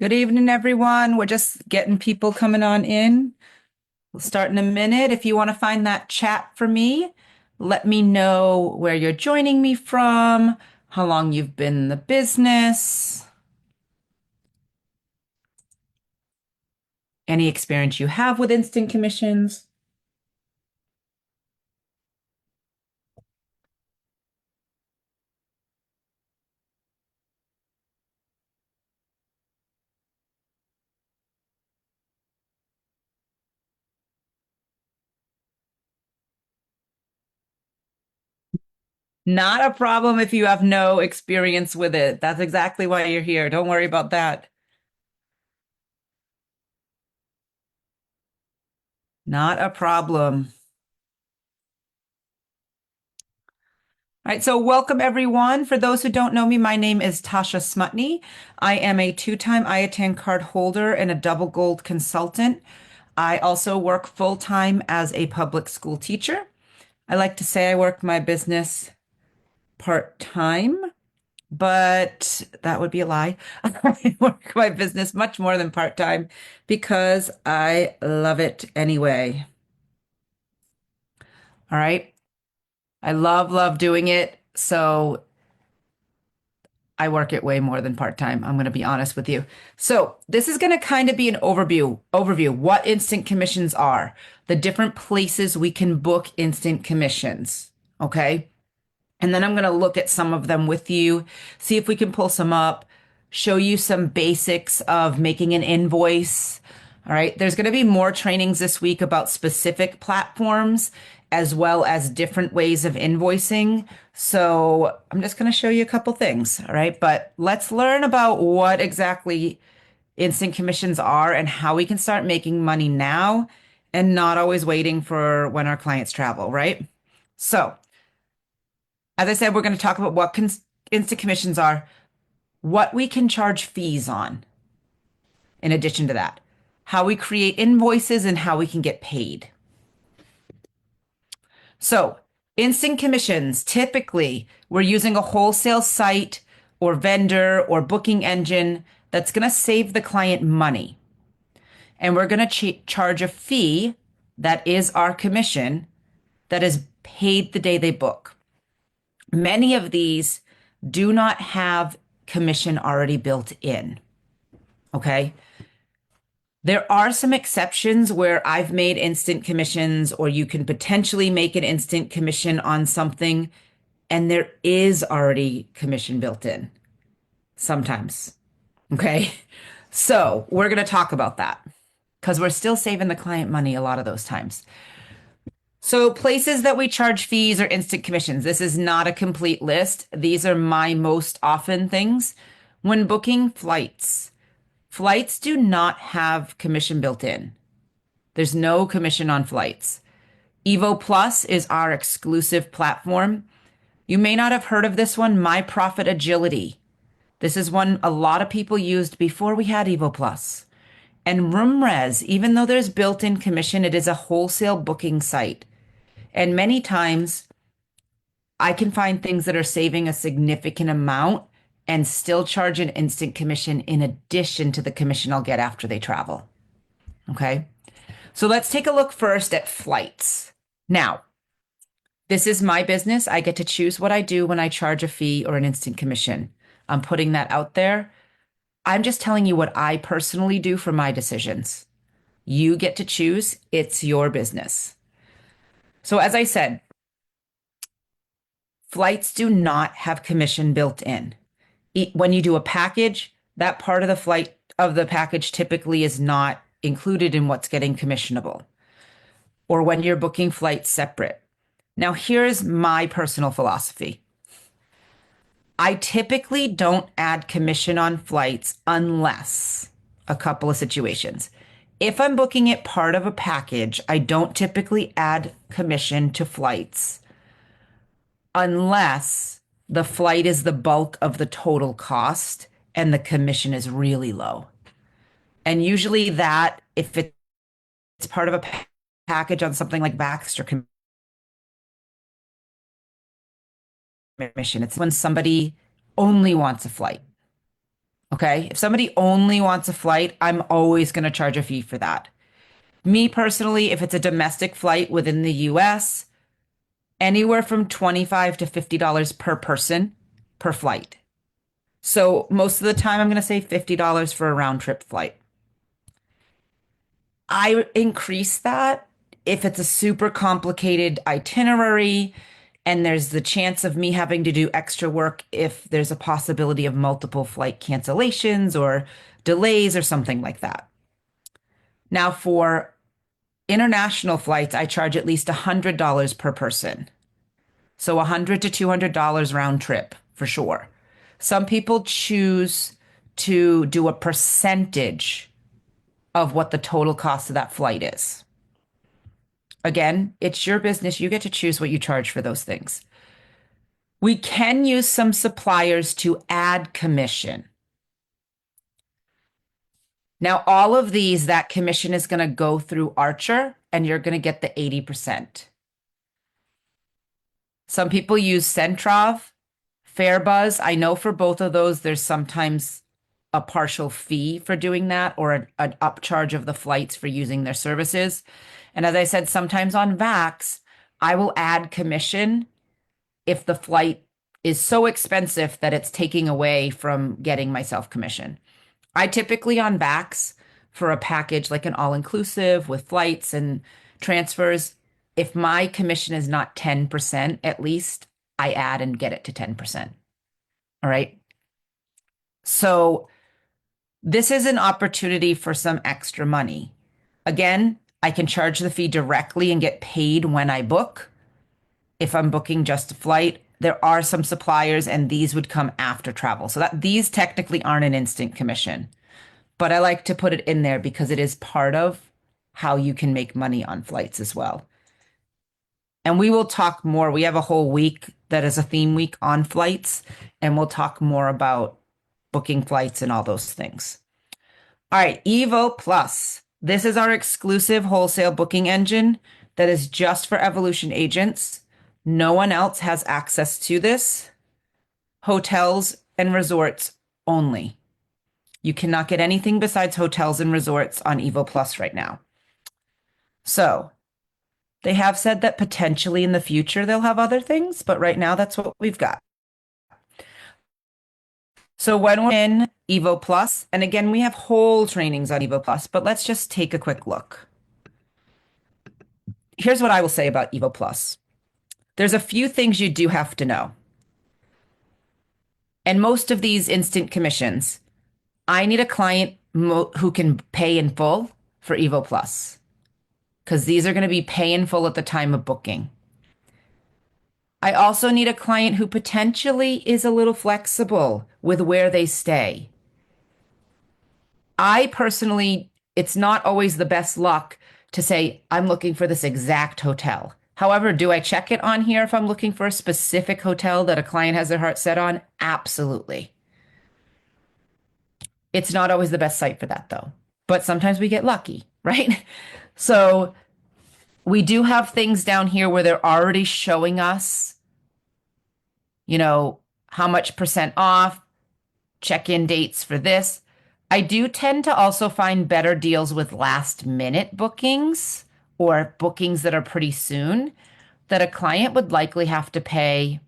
Good evening, everyone. We're just getting people coming on in. We'll start in a minute. If you want to find that chat for me, let me know where you're joining me from, how long you've been in the business, any experience you have with instant commissions. Not a problem if you have no experience with it. That's exactly why you're here. Don't worry about that. Not a problem. All right, so welcome everyone. For those who don't know me, my name is Tasha Smutney. I am a two-time IATAN card holder and a double gold consultant. I also work full-time as a public school teacher. I like to say I work my business part-time, but that would be a lie. I work my business much more than part-time because I love it anyway. All right. I love doing it. So I work it way more than part-time. I'm going to be honest with you. So this is going to kind of be an overview, what instant commissions are, the different places we can book instant commissions. Okay. And then I'm going to look at some of them with you, see if we can pull some up, show you some basics of making an invoice. All right. There's going to be more trainings this week about specific platforms as well as different ways of invoicing. So I'm just going to show you a couple things. All right. But let's learn about what exactly instant commissions are and how we can start making money now and not always waiting for when our clients travel. Right. So, as I said, we're going to talk about what instant commissions are, what we can charge fees on in addition to that, how we create invoices, and how we can get paid. So, instant commissions, typically, we're using a wholesale site or vendor or booking engine that's going to save the client money. And we're going to charge a fee that is our commission that is paid the day they book. Many of these do not have commission already built in. Okay. There are some exceptions where I've made instant commissions, or you can potentially make an instant commission on something, and there is already commission built in sometimes. Okay. So we're going to talk about that because we're still saving the client money a lot of those times. So, places that we charge fees or instant commissions. This is not a complete list. These are my most often things. When booking flights, flights do not have commission built in. There's no commission on flights. Evo Plus is our exclusive platform. You may not have heard of this one, My Profit Agility. This is one a lot of people used before we had Evo Plus. And RoomRez, even though there's built-in commission, it is a wholesale booking site. And many times I can find things that are saving a significant amount and still charge an instant commission in addition to the commission I'll get after they travel. Okay. So let's take a look first at flights. Now, this is my business. I get to choose what I do when I charge a fee or an instant commission. I'm putting that out there. I'm just telling you what I personally do for my decisions. You get to choose. It's your business. So, as I said, flights do not have commission built in. When you do a package, that part of the flight of the package typically is not included in what's getting commissionable, or when you're booking flights separate. Now, here's my personal philosophy. I typically don't add commission on flights unless a couple of situations. If I'm booking it part of a package, I don't typically add commission to flights unless the flight is the bulk of the total cost and the commission is really low. And usually that, if it's part of a package on something like Baxter commission, it's when somebody only wants a flight. Okay. If somebody only wants a flight, I'm always going to charge a fee for that. Me personally, if it's a domestic flight within the US, anywhere from $25 to $50 per person per flight. So most of the time, I'm going to say $50 for a round trip flight. I increase that if it's a super complicated itinerary and there's the chance of me having to do extra work if there's a possibility of multiple flight cancellations or delays or something like that. Now, for international flights, I charge at least $100 per person. So $100 to $200 round trip for sure. Some people choose to do a percentage of what the total cost of that flight is. Again, it's your business. You get to choose what you charge for those things. We can use some suppliers to add commission. Now, all of these, that commission is going to go through Archer and you're going to get the 80%. Some people use Centrov, Fairbuzz. I know for both of those, there's sometimes a partial fee for doing that or an upcharge of the flights for using their services. And as I said, sometimes on Vax, I will add commission if the flight is so expensive that it's taking away from getting myself commission. I typically on Vax for a package like an all-inclusive with flights and transfers, if my commission is not 10%, at least I add and get it to 10%. All right. So this is an opportunity for some extra money. Again, I can charge the fee directly and get paid when I book. If I'm booking just a flight, there are some suppliers and these would come after travel. So that these technically aren't an instant commission, but I like to put it in there because it is part of how you can make money on flights as well. And we will talk more. We have a whole week that is a theme week on flights, and we'll talk more about booking flights and all those things. All right, Evo Plus. This is our exclusive wholesale booking engine that is just for Evolution agents. No one else has access to this. Hotels and resorts only. You cannot get anything besides hotels and resorts on Evo Plus right now. So they have said that potentially in the future they'll have other things, but right now that's what we've got. So when we're in Evo Plus, and again, we have whole trainings on Evo Plus, but let's just take a quick look. Here's what I will say about Evo Plus. There's a few things you do have to know. And most of these instant commissions, I need a client who can pay in full for Evo Plus, because these are going to be pay in full at the time of booking. I also need a client who potentially is a little flexible with where they stay. I personally, it's not always the best luck to say, I'm looking for this exact hotel. However, do I check it on here if I'm looking for a specific hotel that a client has their heart set on? Absolutely. It's not always the best site for that, though. But sometimes we get lucky, right? So we do have things down here where they're already showing us, how much percent off, check-in dates for this. I do tend to also find better deals with last minute bookings or bookings that are pretty soon that a client would likely have to pay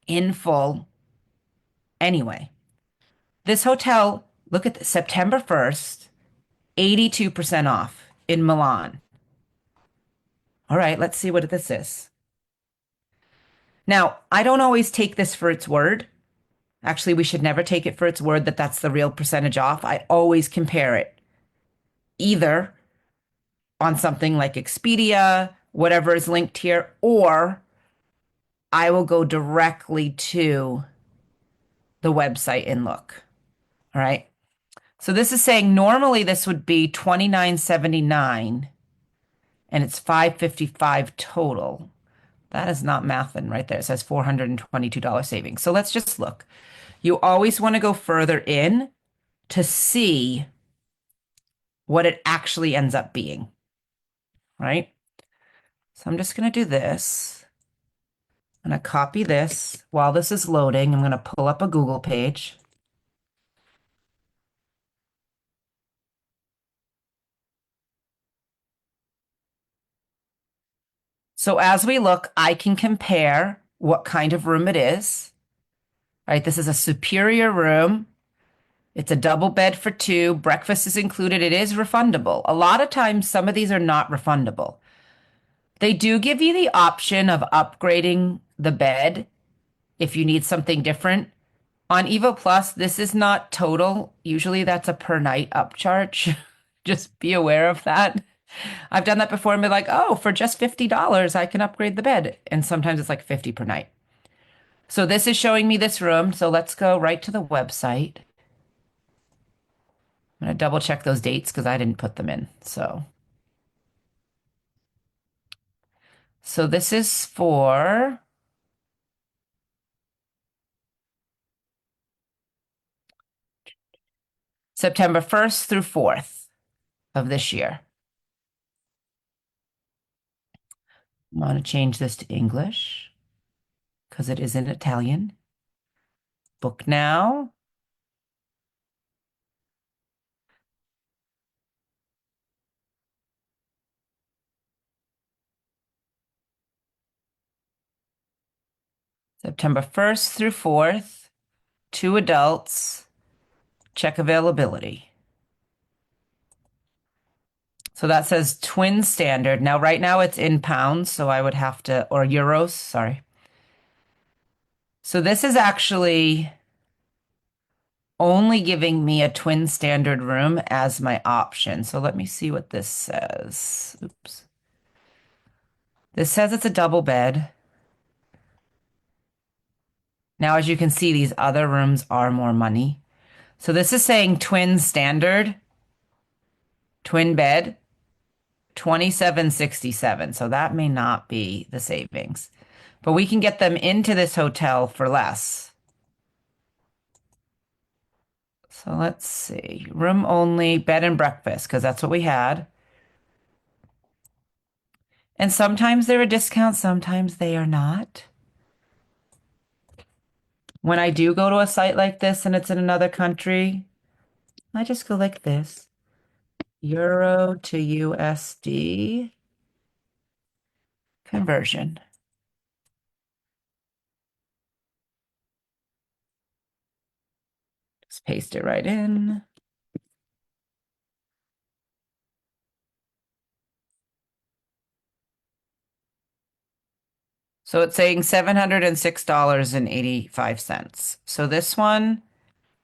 in full anyway. This hotel, look at this, September 1st, 82% off in Milan. All right, let's see what this is. Now, I don't always take this for its word. Actually, we should never take it for its word that that's the real percentage off. I always compare it either on something like Expedia, whatever is linked here, or I will go directly to the website and look. All right. So this is saying normally this would be $29.79 and it's $555 total. That is not mathing right there. It says $422 savings. So let's just look. You always want to go further in to see what it actually ends up being, right? So I'm just going to do this. I'm going to copy this. While this is loading, I'm going to pull up a Google page. So as we look, I can compare what kind of room it is. Right, this is a superior room. It's a double bed for two. Breakfast is included. It is refundable. A lot of times, some of these are not refundable. They do give you the option of upgrading the bed if you need something different. On Evo Plus, this is not total. Usually that's a per night upcharge. Just be aware of that. I've done that before and be like, oh, for just $50, I can upgrade the bed. And sometimes it's like 50 per night. So this is showing me this room. So let's go right to the website. I'm going to double check those dates because I didn't put them in. So this is for September 1st through 4th of this year. I'm going to change this to English because it is in Italian. Book now. September 1st through 4th, 2 adults, check availability. So that says twin standard. Now, right now it's in pounds, so I would have to, or euros, sorry. So this is actually only giving me a twin standard room as my option. So let me see what this says. Oops. This says it's a double bed. Now, as you can see, these other rooms are more money. So this is saying twin standard, twin bed, 2767. So that may not be the savings, but we can get them into this hotel for less. So let's see. Room only, bed and breakfast, because that's what we had. And sometimes they're a discount, sometimes they are not. When I do go to a site like this and it's in another country, I just go like this. Euro to USD conversion. Just paste it right in. So it's saying $706.85. So this one,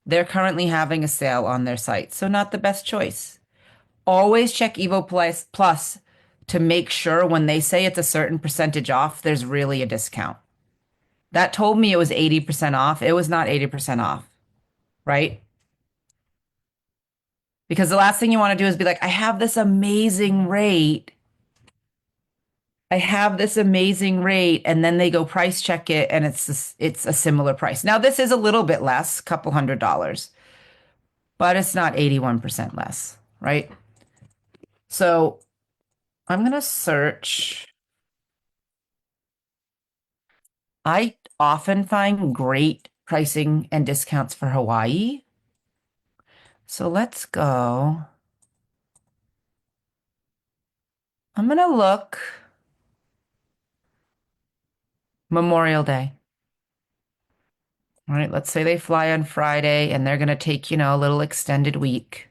they're currently having a sale on their site. So not the best choice. Always check Evo Plus to make sure when they say it's a certain percentage off, there's really a discount. That told me it was 80% off. It was not 80% off, right? Because the last thing you want to do is be like, I have this amazing rate. I have this amazing rate, and then they go price check it, and it's a similar price. Now this is a little bit less, couple $100, but it's not 81% less, right? So I'm gonna search. I often find great pricing and discounts for Hawaii. So let's go. I'm gonna look Memorial Day. All right, let's say they fly on Friday and they're gonna take, a little extended week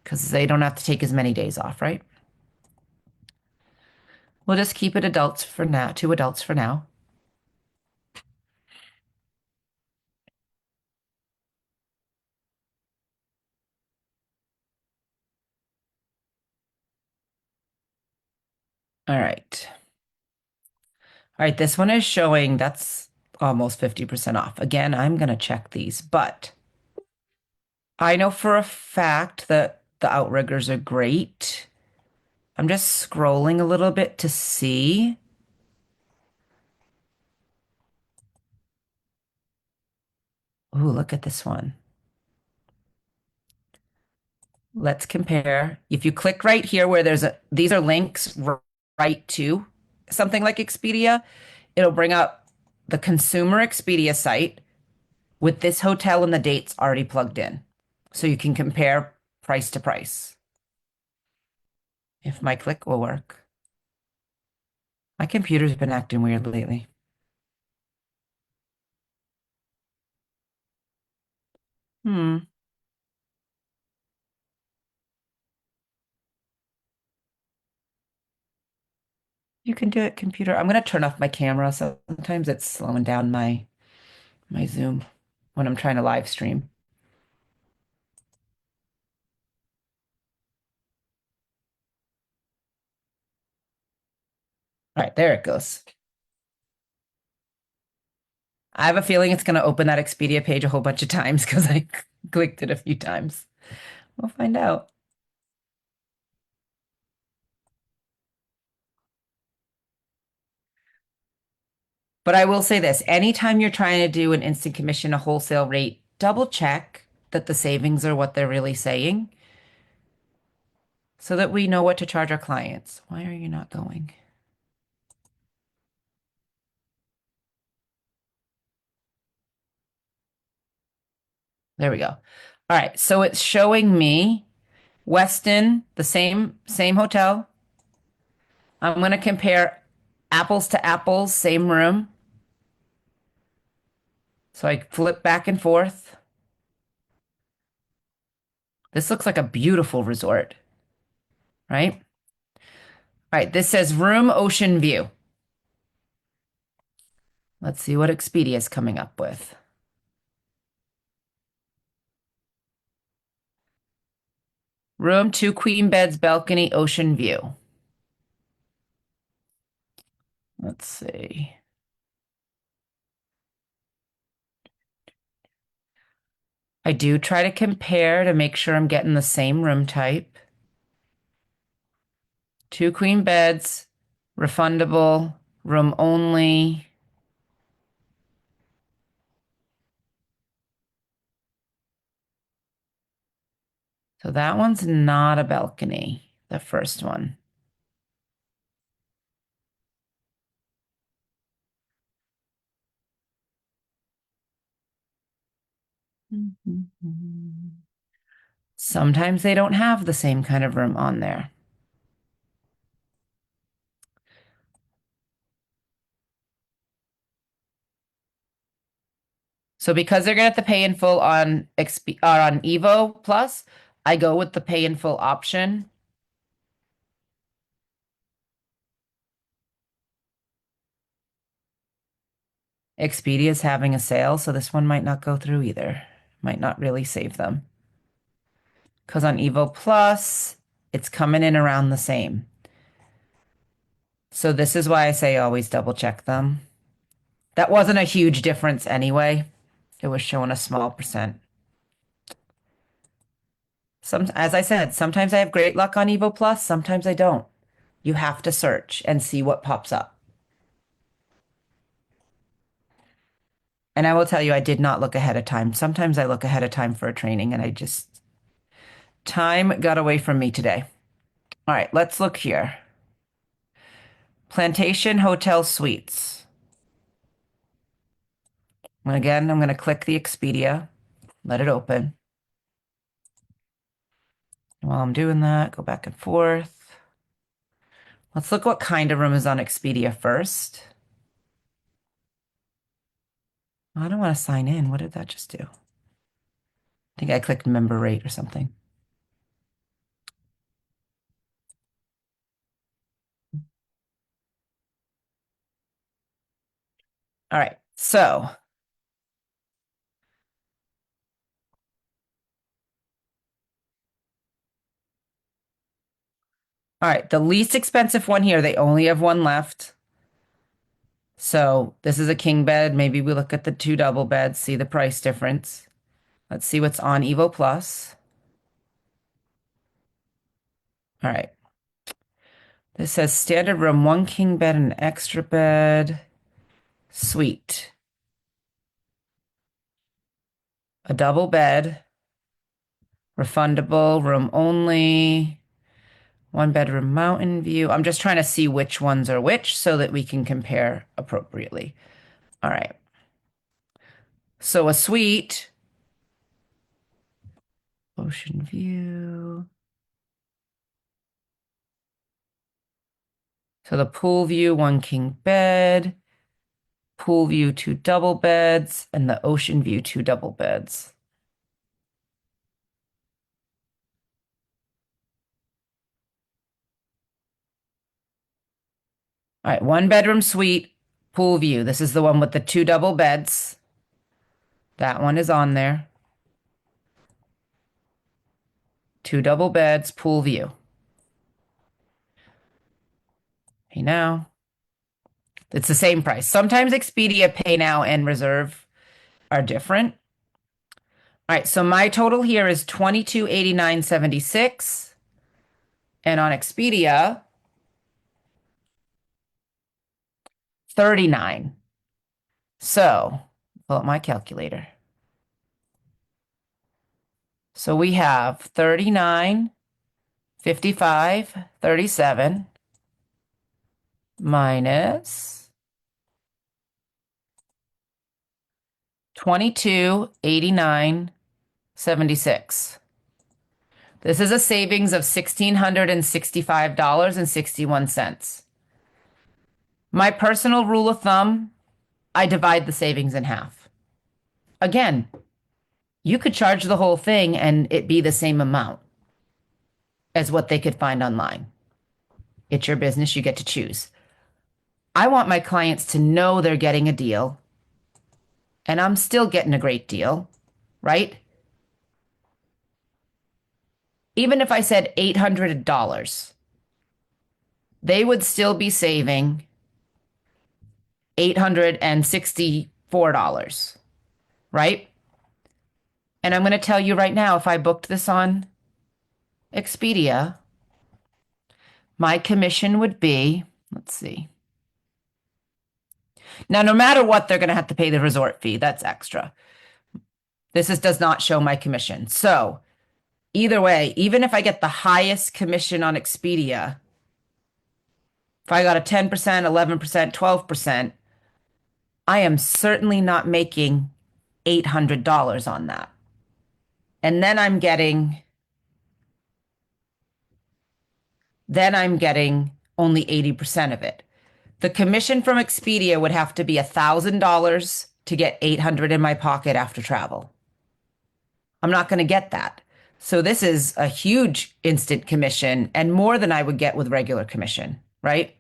because they don't have to take as many days off, right? We'll just keep it adults for now, 2 adults for now. All right. All right, this one is showing that's almost 50% off. Again, I'm gonna check these, but I know for a fact that the Outriggers are great. I'm just scrolling a little bit to see. Ooh, look at this one. Let's compare. If you click right here where these are links right to something like Expedia, it'll bring up the consumer Expedia site with this hotel and the dates already plugged in. So you can compare price to price. If my click will work. My computer's been acting weird lately. Hmm. You can do it, computer. I'm gonna turn off my camera. So sometimes it's slowing down my Zoom when I'm trying to live stream. All right, there it goes. I have a feeling it's gonna open that Expedia page a whole bunch of times because I clicked it a few times. We'll find out. But I will say this, anytime you're trying to do an instant commission, a wholesale rate, double check that the savings are what they're really saying so that we know what to charge our clients. Why are you not going? There we go. All right, so it's showing me Westin, the same hotel. I'm going to compare apples to apples, same room. So I flip back and forth. This looks like a beautiful resort, right? All right, this says room ocean view. Let's see what Expedia is coming up with. Room, two queen beds, balcony, ocean view. Let's see. I do try to compare to make sure I'm getting the same room type. Two queen beds, refundable, room only. So that one's not a balcony, the first one. Sometimes they don't have the same kind of room on there. So because they're gonna have to pay in full on or on Evo Plus, I go with the pay in full option. Expedia is having a sale, so this one might not go through either. Might not really save them. Because on Evo Plus, it's coming in around the same. So this is why I say always double check them. That wasn't a huge difference anyway. It was showing a small percent. As I said, sometimes I have great luck on Evo Plus, sometimes I don't. You have to search and see what pops up. And I will tell you, I did not look ahead of time. Sometimes I look ahead of time for a training and time got away from me today. All right, let's look here. Plantation Hotel Suites. And again, I'm going to click the Expedia, let it open. While I'm doing that, go back and forth. Let's look what kind of room is on Expedia first. I don't want to sign in. What did that just do? I think I clicked member rate or something. All right, so all right, the least expensive one here, they only have one left. So this is a king bed. Maybe we look at the two double beds, see the price difference. Let's see what's on Evo Plus. All right. This says standard room, one king bed, and an extra bed, suite. A double bed, refundable, room only, one bedroom mountain view. I'm just trying to see which ones are which so that we can compare appropriately. All right. So a suite, ocean view. So the pool view, one king bed, pool view, two double beds, and the ocean view, two double beds. All right, one bedroom suite, pool view. This is the one with the two double beds. That one is on there. Two double beds, pool view. Hey now. It's the same price. Sometimes Expedia Pay Now and Reserve are different. All right, so my total here is 2289.76, and on Expedia 39. So, pull up my calculator. So we have 39, 55, 37 minus 2289.76. This is a savings of $1,665.61. My personal rule of thumb, I divide the savings in half. Again, you could charge the whole thing and it be the same amount as what they could find online. It's your business, you get to choose. I want my clients to know they're getting a deal, and I'm still getting a great deal, right? Even if I said $800, they would still be saving $864, right? And I'm going to tell you right now, if I booked this on Expedia, my commission would be, let's see. Now, no matter what, they're going to have to pay the resort fee. That's extra. Does not show my commission. So either way, even if I get the highest commission on Expedia, if I got a 10%, 11%, 12%, I am certainly not making $800 on that. And then I'm getting only 80% of it. The commission from Expedia would have to be $1,000 to get 800 in my pocket after travel. I'm not going to get that. So this is a huge instant commission and more than I would get with regular commission, right?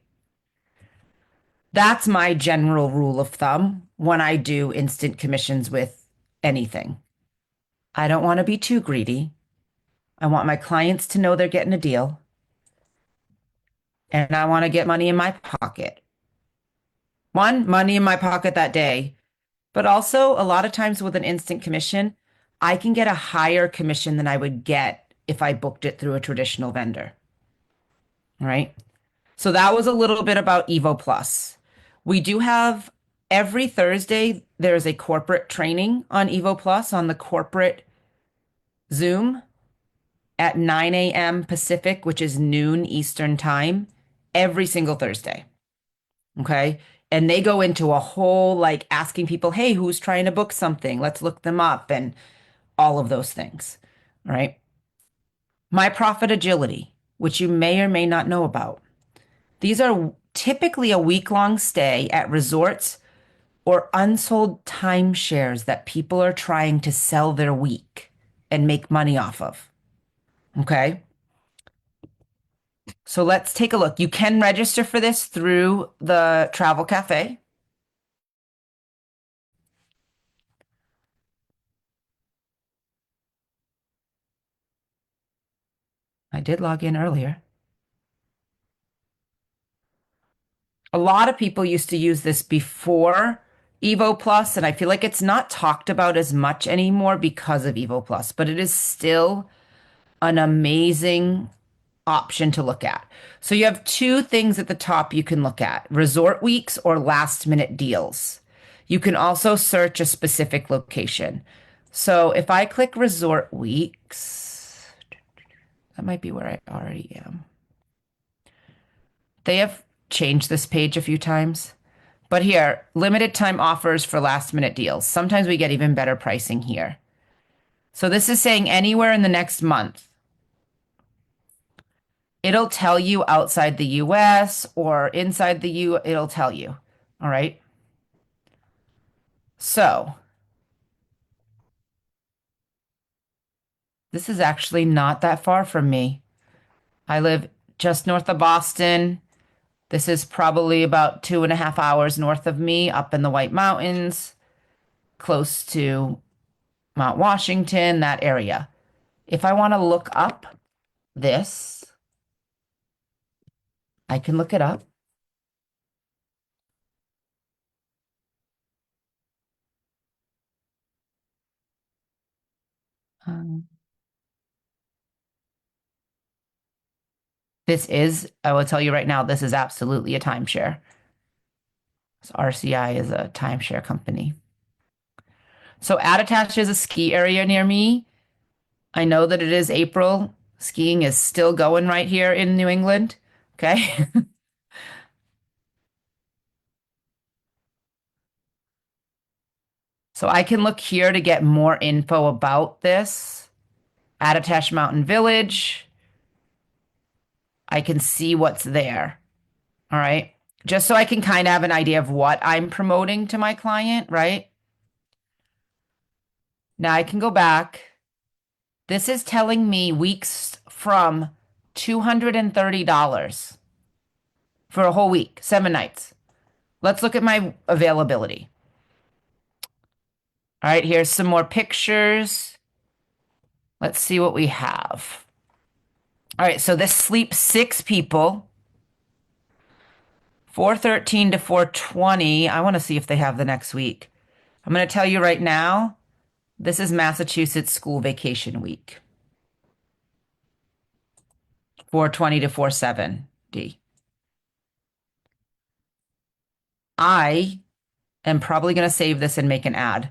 That's my general rule of thumb when I do instant commissions with anything. I don't want to be too greedy. I want my clients to know they're getting a deal. And I want to get money in my pocket. One, money in my pocket that day. But also, a lot of times with an instant commission, I can get a higher commission than I would get if I booked it through a traditional vendor. All right. So that was a little bit about Evo Plus. We do have every Thursday, there's a corporate training on Evo Plus on the corporate Zoom at 9 a.m. Pacific, which is noon Eastern time, every single Thursday. Okay. And they go into a whole like asking people, hey, who's trying to book something? Let's look them up and all of those things. All right. My Profit Agility, which you may or may not know about. These are typically a week-long stay at resorts or unsold timeshares that people are trying to sell their week and make money off of. Okay. So let's take a look. You can register for this through the Travel Cafe. I did log in earlier. A lot of people used to use this before Evo Plus, and I feel like it's not talked about as much anymore because of Evo Plus, but it is still an amazing option to look at. So you have two things at the top you can look at: resort weeks or last minute deals. You can also search a specific location. So if I click resort weeks, that might be where I already am. They have changed this page a few times. But here, limited time offers for last minute deals. Sometimes we get even better pricing here. So this is saying anywhere in the next month. It'll tell you outside the US or inside the U, it'll tell you. All right. So this is actually not that far from me. I live just north of Boston. This is probably about 2.5 hours north of me, up in the White Mountains, close to Mount Washington, that area. If I want to look up this, I can look it up. Um, I will tell you right now, this is absolutely a timeshare. So RCI is a timeshare company. So Attitash is a ski area near me. I know that it is April. Skiing is still going right here in New England. Okay. So I can look here to get more info about this. Attitash Mountain Village. I can see what's there. All right. Just so I can kind of have an idea of what I'm promoting to my client, right? Now I can go back. This is telling me weeks from $230 for a whole week, 7 nights. Let's look at my availability. All right, here's some more pictures. Let's see what we have. All right, so this sleeps 6 people, 413 to 420. I want to see if they have the next week. I'm going to tell you right now, this is Massachusetts school vacation week. 420 to 470. I am probably going to save this and make an ad.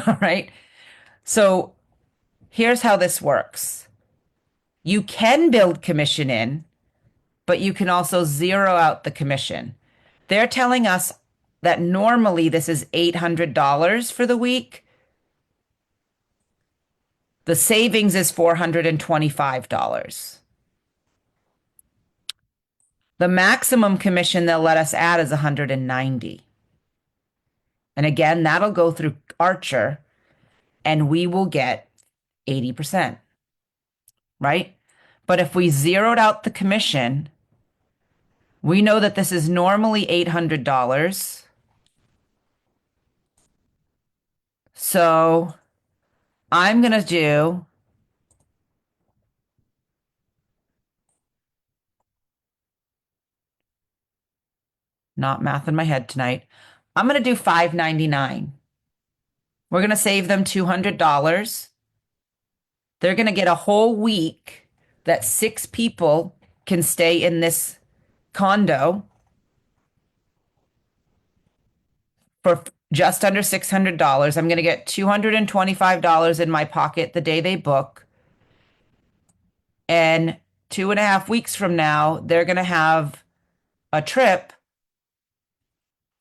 All right. So here's how this works. You can build commission in, but you can also zero out the commission. They're telling us that normally this is $800 for the week. The savings is $425. The maximum commission they'll let us add is $190. And again, that'll go through Archer and we will get 80%, right? But if we zeroed out the commission, we know that this is normally $800. So I'm going to do not math in my head tonight. I'm going to do $599. We're going to save them $200. They're going to get a whole week that 6 people can stay in this condo for just under $600. I'm going to get $225 in my pocket the day they book. And 2.5 weeks from now, they're going to have a trip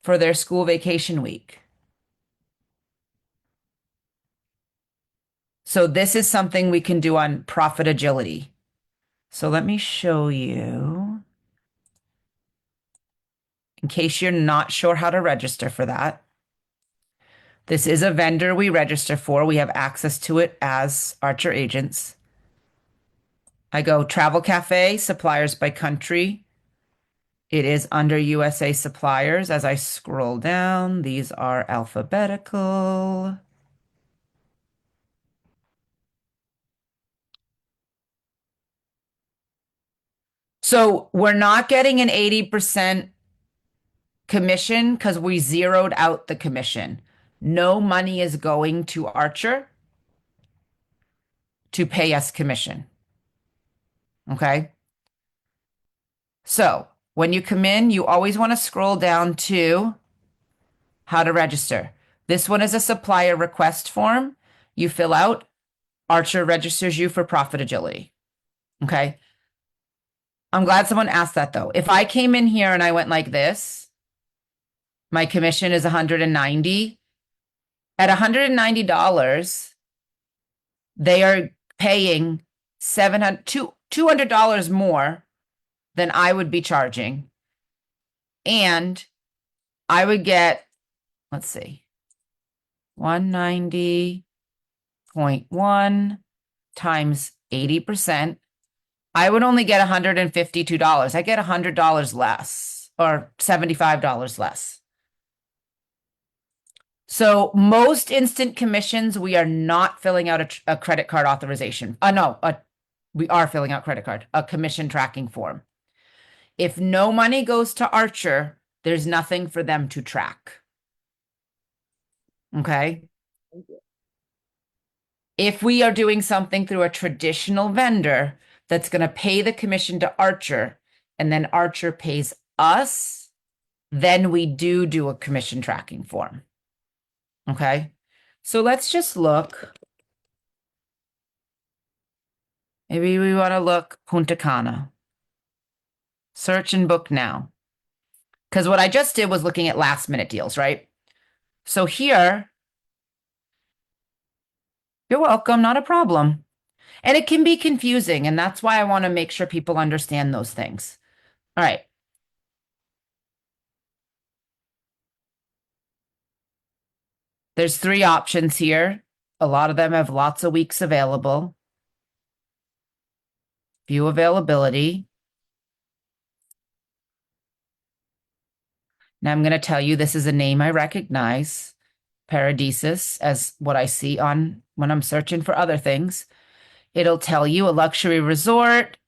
for their school vacation week. So this is something we can do on Profit Agility. So let me show you in case you're not sure how to register for that. This is a vendor we register for. We have access to it as Archer agents. I go Travel Cafe, suppliers by country. It is under USA suppliers. As I scroll down, these are alphabetical. So we're not getting an 80% commission because we zeroed out the commission. No money is going to Archer to pay us commission. Okay. So when you come in, you always want to scroll down to how to register. This one is a supplier request form. You fill out, Archer registers you for Profit Agility. Okay. I'm glad someone asked that though. If I came in here and I went like this, my commission is 190. At $190, they are paying $200 more than I would be charging. And I would get, let's see, 190.1 times 80%. I would only get $152. I get $100 less or $75 less. So most instant commissions, we are not filling out a credit card authorization. We are filling out a commission tracking form. If no money goes to Archer, there's nothing for them to track. Okay. If we are doing something through a traditional vendor that's going to pay the commission to Archer and then Archer pays us, then we do a commission tracking form. Okay. So let's just look. Maybe we want to look Punta Cana. Search and book now. Because what I just did was looking at last minute deals, right? So here, you're welcome, not a problem. And it can be confusing, and that's why I want to make sure people understand those things. All right. There's 3 options here. A lot of them have lots of weeks available. View availability. Now I'm going to tell you this is a name I recognize, Paradisus, as what I see on when I'm searching for other things. It'll tell you a luxury resort.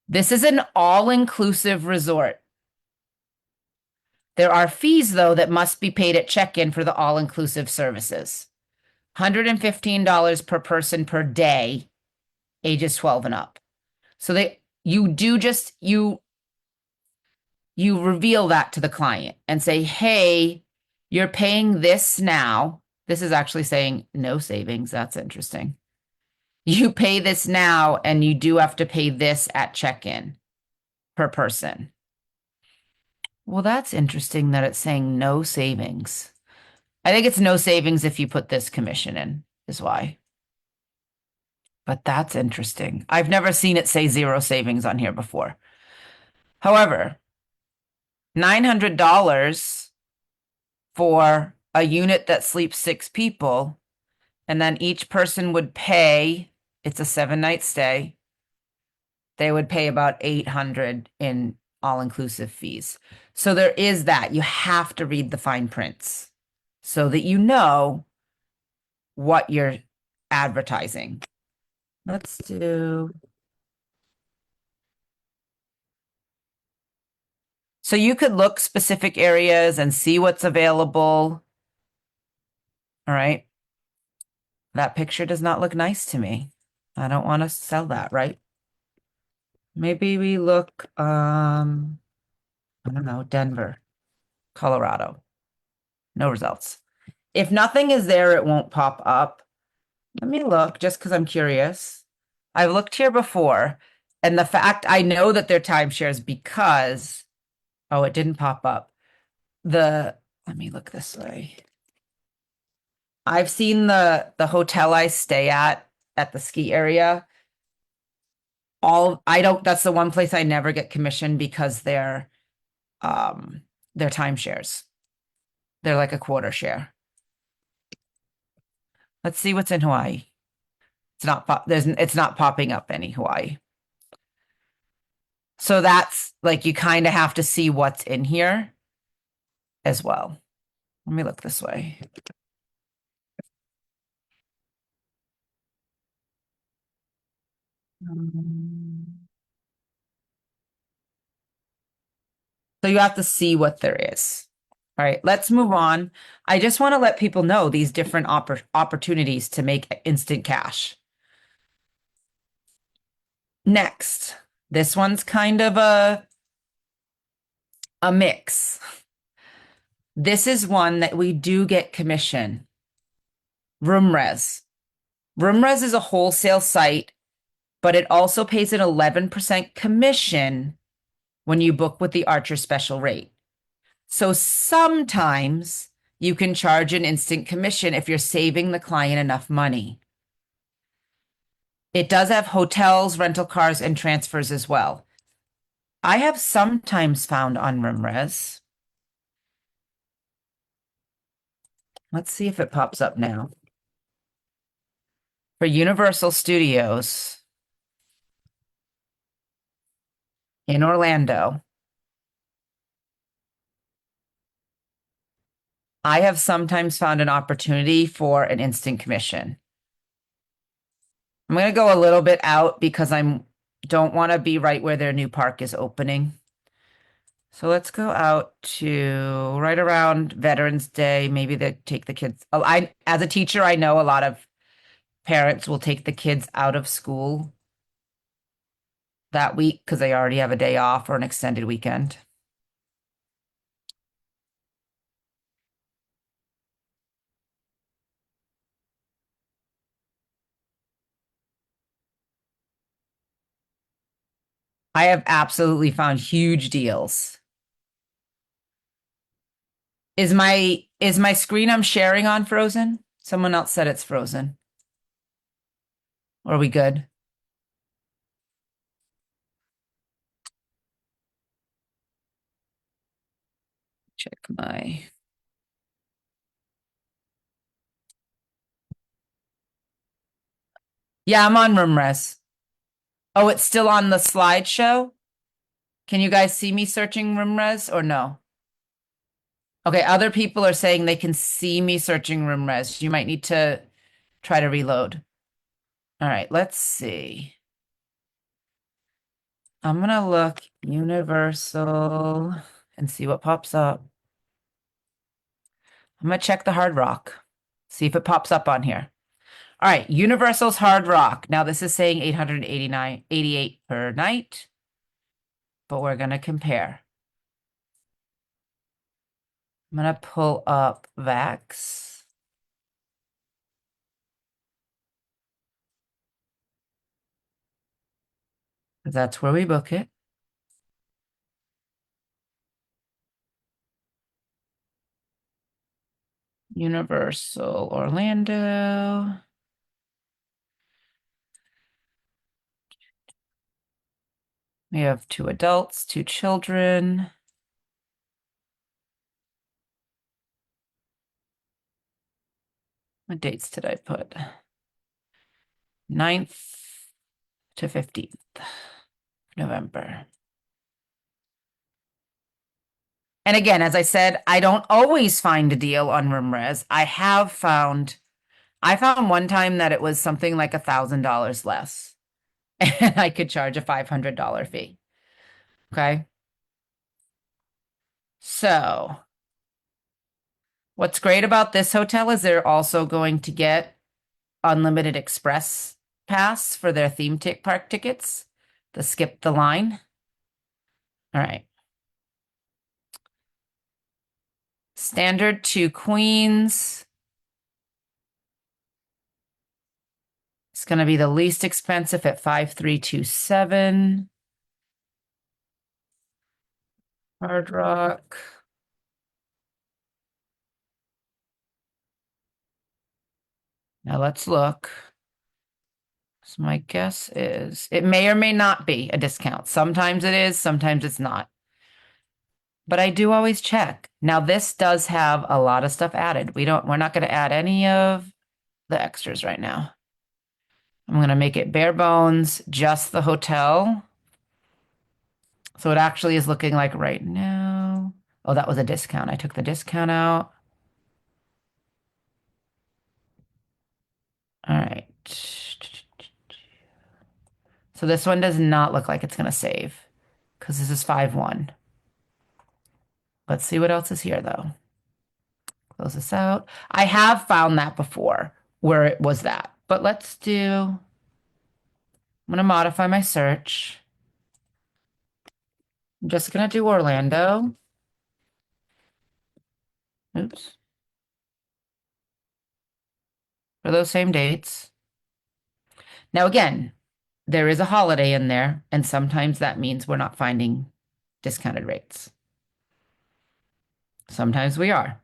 This is an all-inclusive resort. There are fees, though, that must be paid at check-in for the all-inclusive services. $115 per person per day, ages 12 and up. So you reveal that to the client and say, hey, you're paying this now. This is actually saying no savings. That's interesting. You pay this now and you do have to pay this at check-in per person. Well, that's interesting that it's saying no savings. I think it's no savings if you put this commission in, is why. But that's interesting. I've never seen it say 0 savings on here before. However, $900 for a unit that sleeps 6 people, and then each person would pay, it's a 7-night stay, they would pay about $800 in all-inclusive fees. So there is that. You have to read the fine prints so that you know what you're advertising. Let's do. So you could look specific areas and see what's available. All right. That picture does not look nice to me. I don't want to sell that, right? Maybe we look, I don't know, Denver, Colorado. No results. If nothing is there, it won't pop up. Let me look just because I'm curious. I've looked here before, and the fact I know that they're timeshares because, oh, it didn't pop up. Let me look this way. I've seen the hotel I stay at the ski area. That's the one place I never get commission because they're timeshares. They're like a quarter share. Let's see what's in Hawaii. It's not popping up any Hawaii. So that's like, you kind of have to see what's in here as well. Let me look this way. So you have to see what there is. All right, let's move on. I just want to let people know these different opportunities to make instant cash. Next, this one's kind of a mix. This is one that we do get commission. RoomRez. RoomRez is a wholesale site, but it also pays an 11% commission when you book with the Archer special rate. So sometimes you can charge an instant commission if you're saving the client enough money. It does have hotels, rental cars, and transfers as well. I have sometimes found on RimRes. Let's see if it pops up now. For Universal Studios in Orlando, I have sometimes found an opportunity for an instant commission. I'm going to go a little bit out because I don't want to be right where their new park is opening. So let's go out to right around Veterans Day. Maybe they take the kids. Oh, as a teacher, I know a lot of parents will take the kids out of school that week because they already have a day off or an extended weekend. I have absolutely found huge deals. Is my screen I'm sharing on frozen? Someone else said it's frozen. Are we good? Check my. Yeah, I'm on RoomRes. Oh, it's still on the slideshow? Can you guys see me searching RoomRes or no? Okay, other people are saying they can see me searching RoomRes. You might need to try to reload. All right, let's see. I'm gonna look Universal and see what pops up. I'm gonna check the Hard Rock, see if it pops up on here. All right, Universal's Hard Rock. Now this is saying 889.88 per night, but we're gonna compare. I'm gonna pull up Vax. That's where we book it. Universal Orlando. We have 2 adults, 2 children. What dates did I put? 9th to 15th November. And again, as I said, I don't always find a deal on RoomRes. I found one time that it was something like $1,000 less, and I could charge a $500 fee. Okay. So what's great about this hotel is they're also going to get unlimited express pass for their theme park tickets, the skip the line. All right. Standard 2 queens. It's going to be the least expensive at 5,327. Hard Rock. Now let's look. So my guess is it may or may not be a discount. Sometimes it is, sometimes it's not. But I do always check. Now this does have a lot of stuff added. We're not going to add any of the extras right now. I'm going to make it bare bones, just the hotel. So it actually is looking like right now. Oh, that was a discount. I took the discount out. All right. So this one does not look like it's going to save because this is 5-1. Let's see what else is here though. Close this out. I have found that before where it was that, but I'm going to modify my search. I'm just going to do Orlando. Oops. For those same dates. Now, again, there is a holiday in there, and sometimes that means we're not finding discounted rates. Sometimes we are.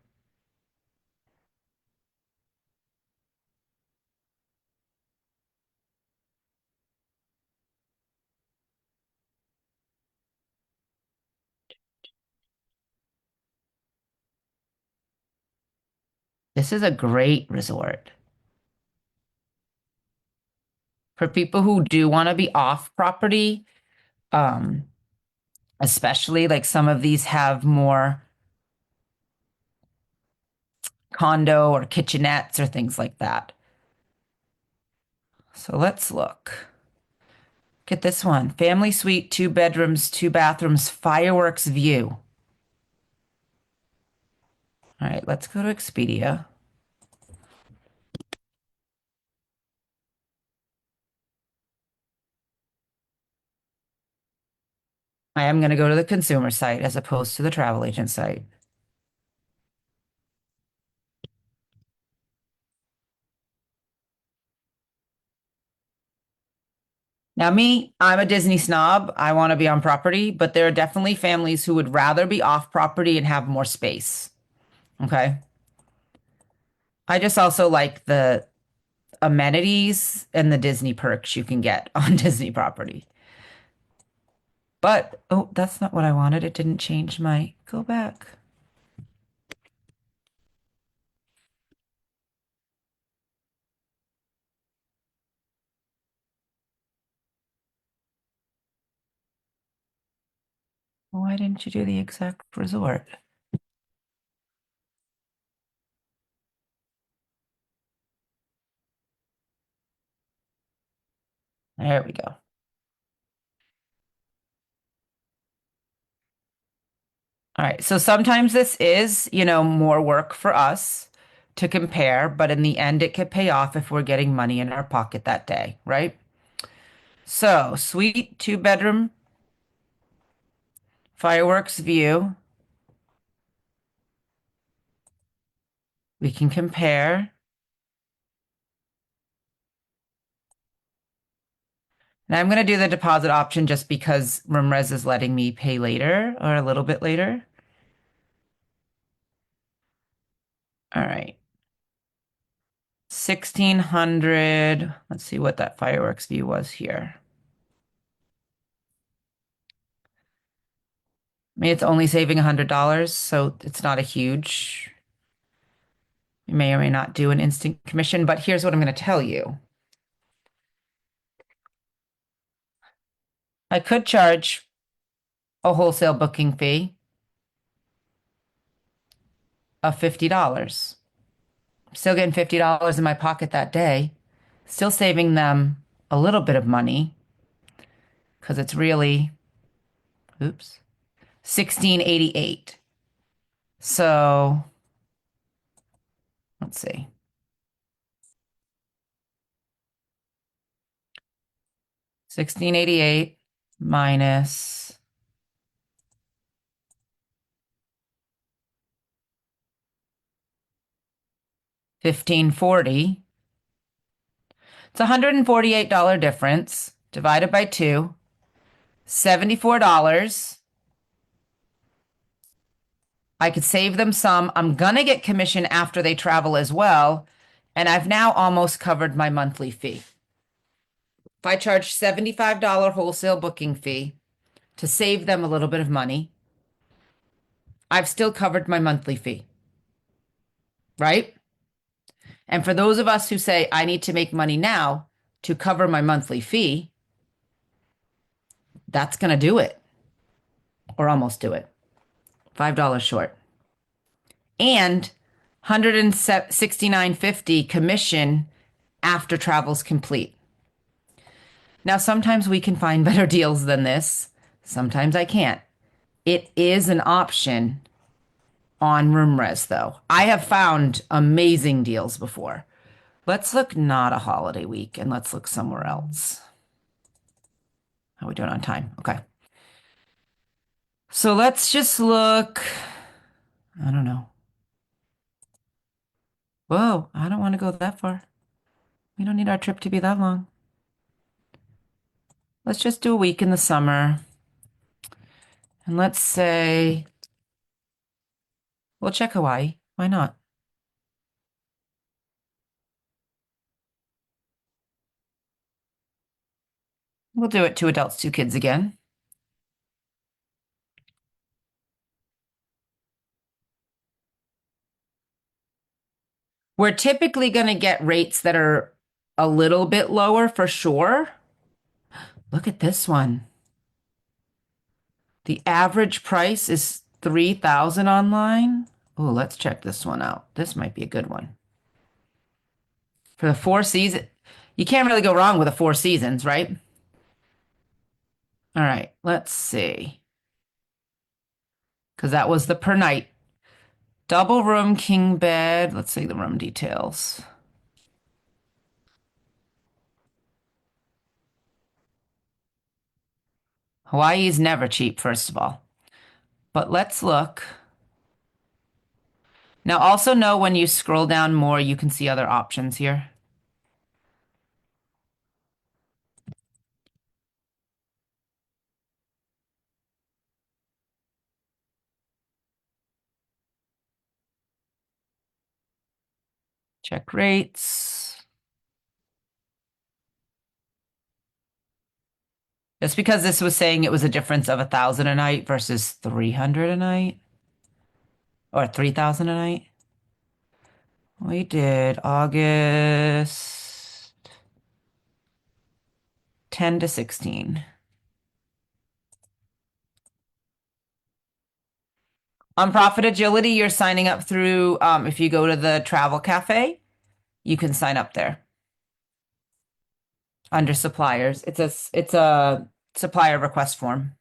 This is a great resort for people who do want to be off property. Um, Especially like some of these have more condo or kitchenettes or things like that. So let's look. Get this one. Family suite, two bedrooms, two bathrooms, fireworks view. All right, let's go to Expedia. I am going to go to the consumer site as opposed to the travel agent site. Now, me, I'm a Disney snob. I want to be on property, but there are definitely families who would rather be off property and have more space. Okay. I just also like the amenities and the Disney perks you can get on Disney property. But, oh, that's not what I wanted. It didn't change my, go back. Why didn't you do the exact resort? There we go. All right. So sometimes this is, more work for us to compare, but in the end, it could pay off if we're getting money in our pocket that day, right? So, suite, two bedroom, fireworks view. We can compare. And I'm going to do the deposit option just because RoomRez is letting me pay later or a little bit later. All right. 1600. Let's see what that fireworks view was here. I mean, it's only saving $100, so it's not a huge. You may or may not do an instant commission, but here's what I'm going to tell you. I could charge a wholesale booking fee of $50. Still getting $50 in my pocket that day, still saving them a little bit of money because it's really, oops, 1688. So let's see. 1688 minus 1540. It's a $148 difference divided by two, $74. I could save them some. I'm gonna get commission after they travel as well. And I've now almost covered my monthly fee. If I charge $75 wholesale booking fee to save them a little bit of money, I've still covered my monthly fee, right? And for those of us who say, I need to make money now to cover my monthly fee, that's going to do it or almost do it. $5 short. And 169.50 commission after travel's complete. Now, sometimes we can find better deals than this. Sometimes I can't. It is an option on RoomRez, though. I have found amazing deals before. Let's look not a holiday week and let's look somewhere else. How are we doing on time? Okay. So let's just look. I don't know. Whoa, I don't want to go that far. We don't need our trip to be that long. Let's just do a week in the summer. And let's say we'll check Hawaii. Why not? We'll do it two adults, two kids again. We're typically going to get rates that are a little bit lower for sure. Look at this one. The average price is 3,000 online. Oh, let's check this one out. This might be a good one. For the Four Seasons, you can't really go wrong with the Four Seasons, right? All right, let's see. Because that was the per night. Double room, king bed. Let's see the room details. Hawaii is never cheap, first of all. But let's look. Now, also know when you scroll down more, you can see other options here. Check rates. Just because this was saying it was a difference of 1,000 a night versus 300 a night or 3,000 a night. We did August 10 to 16. On Profit Agility, you're signing up through, if you go to the Travel Cafe, you can sign up there under suppliers. It's a supplier request form.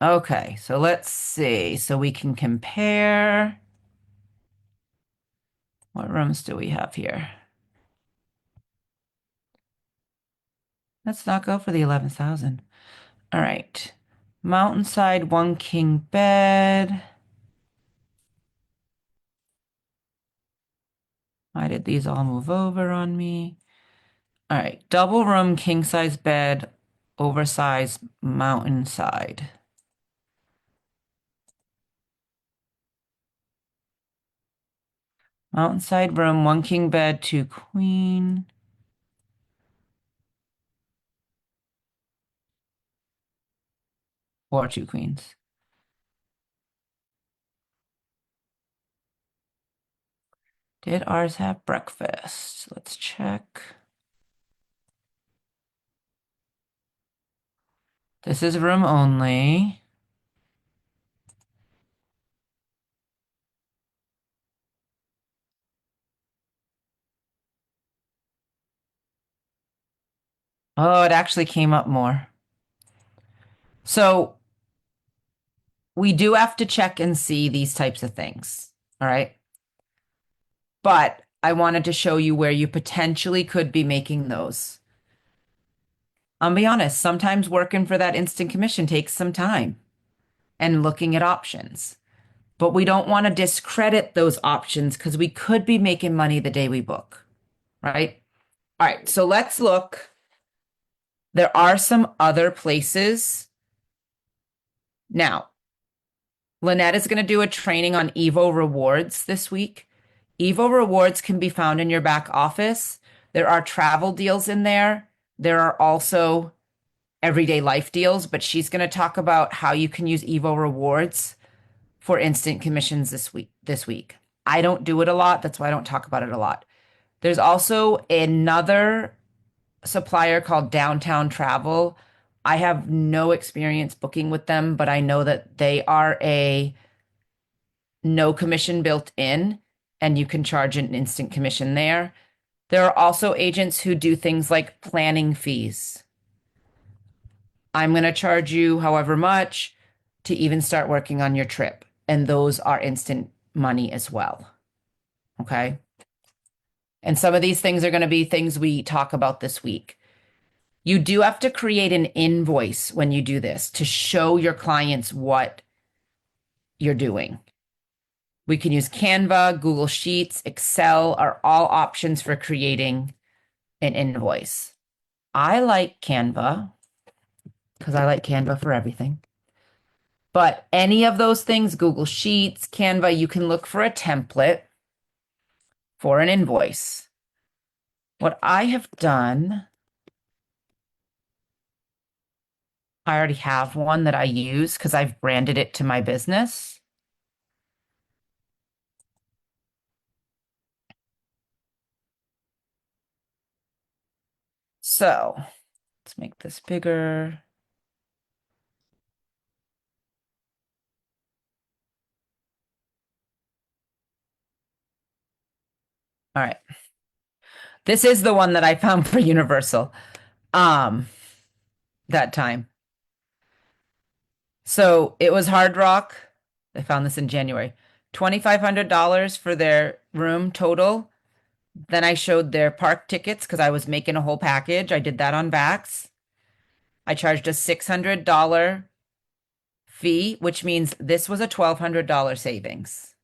Okay, so let's see. So we can compare. What rooms do we have here? Let's not go for the 11,000. All right. Mountainside, one king bed. Why did these all move over on me? All right. Double room, king size bed, oversized mountainside. Mountainside room, one king bed, two queen. Or two queens. Did ours have breakfast? Let's check. This is room only. Oh, it actually came up more. So we do have to check and see these types of things. All right. But I wanted to show you where you potentially could be making those. I'll be honest, sometimes working for that instant commission takes some time and looking at options. But we don't want to discredit those options because we could be making money the day we book, right? All right, so let's look. There are some other places. Now, Lynette is going to do a training on Evo Rewards this week. Evo Rewards can be found in your back office. There are travel deals in there. There are also everyday life deals, but she's going to talk about how you can use Evo Rewards for instant commissions this week. I don't do it a lot. That's why I don't talk about it a lot. There's also another supplier called Downtown Travel. I have no experience booking with them, but I know that they are a no commission built in, and you can charge an instant commission there. There are also agents who do things like planning fees. I'm going to charge you however much to even start working on your trip. And those are instant money as well. Okay. And some of these things are going to be things we talk about this week. You do have to create an invoice when you do this to show your clients what you're doing. We can use Canva, Google Sheets, Excel are all options for creating an invoice. I like Canva because I like Canva for everything. But any of those things, Google Sheets, Canva, you can look for a template for an invoice. What I have done, I already have one that I use because I've branded it to my business. So let's make this bigger. All right. This is the one that I found for Universal um that time. So it was Hard Rock. I found this in January. $2,500 for their room total. Then I showed their park tickets because I was making a whole package. I did that on Vax. I charged a $600 fee, which means this was a $1,200 savings.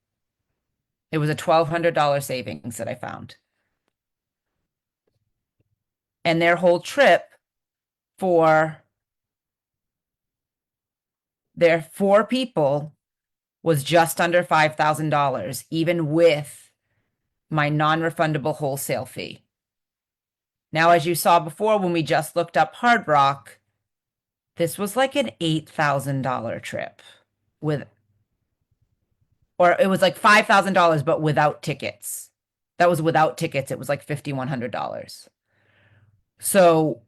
It was a $1,200 savings that I found. And their whole trip for their four people was just under $5,000, even with my non-refundable wholesale fee. Now, as you saw before, when we just looked up Hard Rock, this was like an $8,000 trip with, or it was like $5,000, but without tickets. That was without tickets. It was like $5,100. So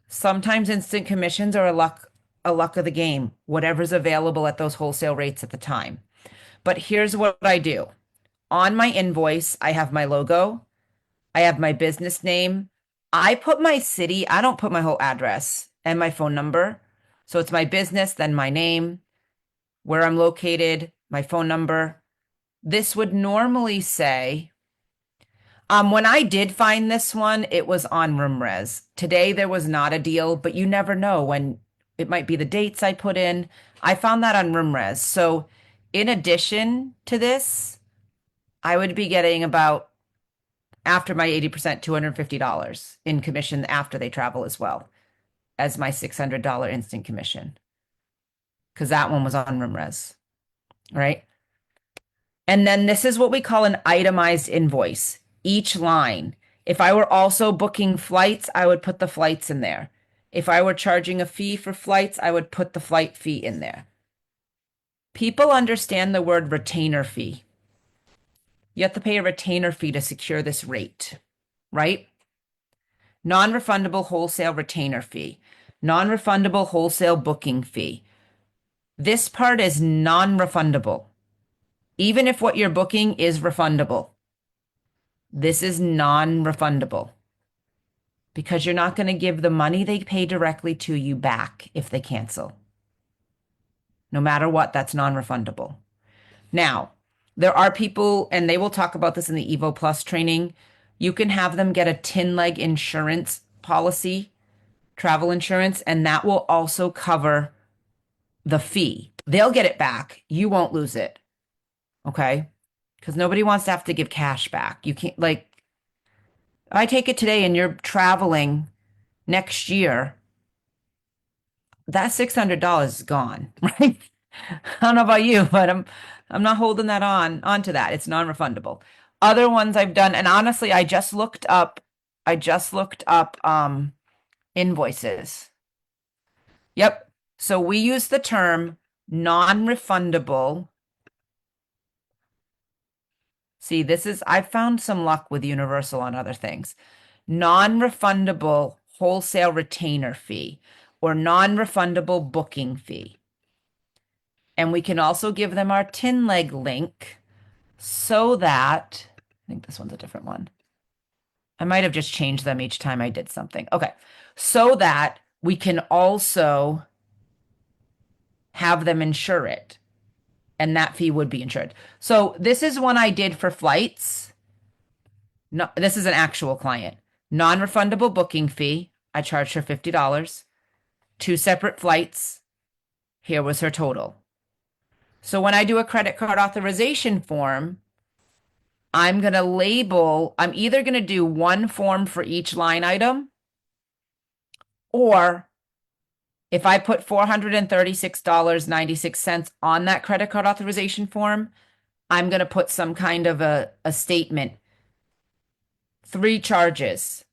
sometimes instant commissions are a luck of the game, whatever's available at those wholesale rates at the time. But here's what I do. On my invoice, I have my logo, I have my business name. I put my city, I don't put my whole address and my phone number. So it's my business, then my name, where I'm located, my phone number. This would normally say, when I did find this one, it was on RoomRes. Today there was not a deal, but you never know when it might be the dates I put in. I found that on RoomRes. So in addition to this, I would be getting about after my 80%, $250 in commission after they travel as well as my $600 instant commission. Because that one was on RoomRes, right? And then this is what we call an itemized invoice. Each line. If I were also booking flights, I would put the flights in there. If I were charging a fee for flights, I would put the flight fee in there. People understand the word retainer fee. You have to pay a retainer fee to secure this rate, right? Non-refundable wholesale retainer fee, non-refundable wholesale booking fee. This part is non-refundable. Even if what you're booking is refundable, this is non-refundable because you're not going to give the money they pay directly to you back if they cancel. No matter what, that's non-refundable. Now, there are people, and they will talk about this in the Evo Plus training. You can have them get a tin leg insurance policy, travel insurance, and that will also cover the fee. They'll get it back. You won't lose it. Okay? Because nobody wants to have to give cash back. You can't, like, I take it today and you're traveling next year, that $600 is gone, right? I don't know about you, but I'm not holding that onto that. It's non-refundable. Other ones I've done, and honestly, I just looked up invoices. Yep. So we use the term non-refundable. See, I've found some luck with Universal on other things. Non-refundable wholesale retainer fee or non-refundable booking fee. And we can also give them our tin leg link so that, I think this one's a different one. I might have just changed them each time I did something. Okay. So that we can also have them insure it. And that fee would be insured. So this is one I did for flights. No, this is an actual client. Non-refundable booking fee. I charged her $50. Two separate flights. Here was her total. So when I do a credit card authorization form, I'm either going to do one form for each line item, or if I put $436.96 on that credit card authorization form, I'm going to put some kind of a statement. 3 charges,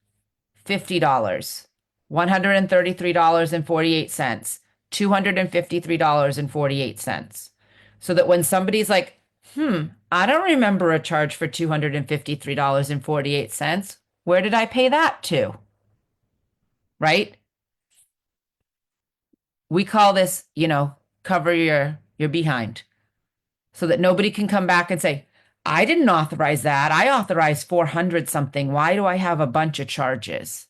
$50. $133.48, $253.48. So that when somebody's like, I don't remember a charge for $253.48. Where did I pay that to? Right? We call this, cover your behind so that nobody can come back and say, I didn't authorize that. I authorized 400 something. Why do I have a bunch of charges?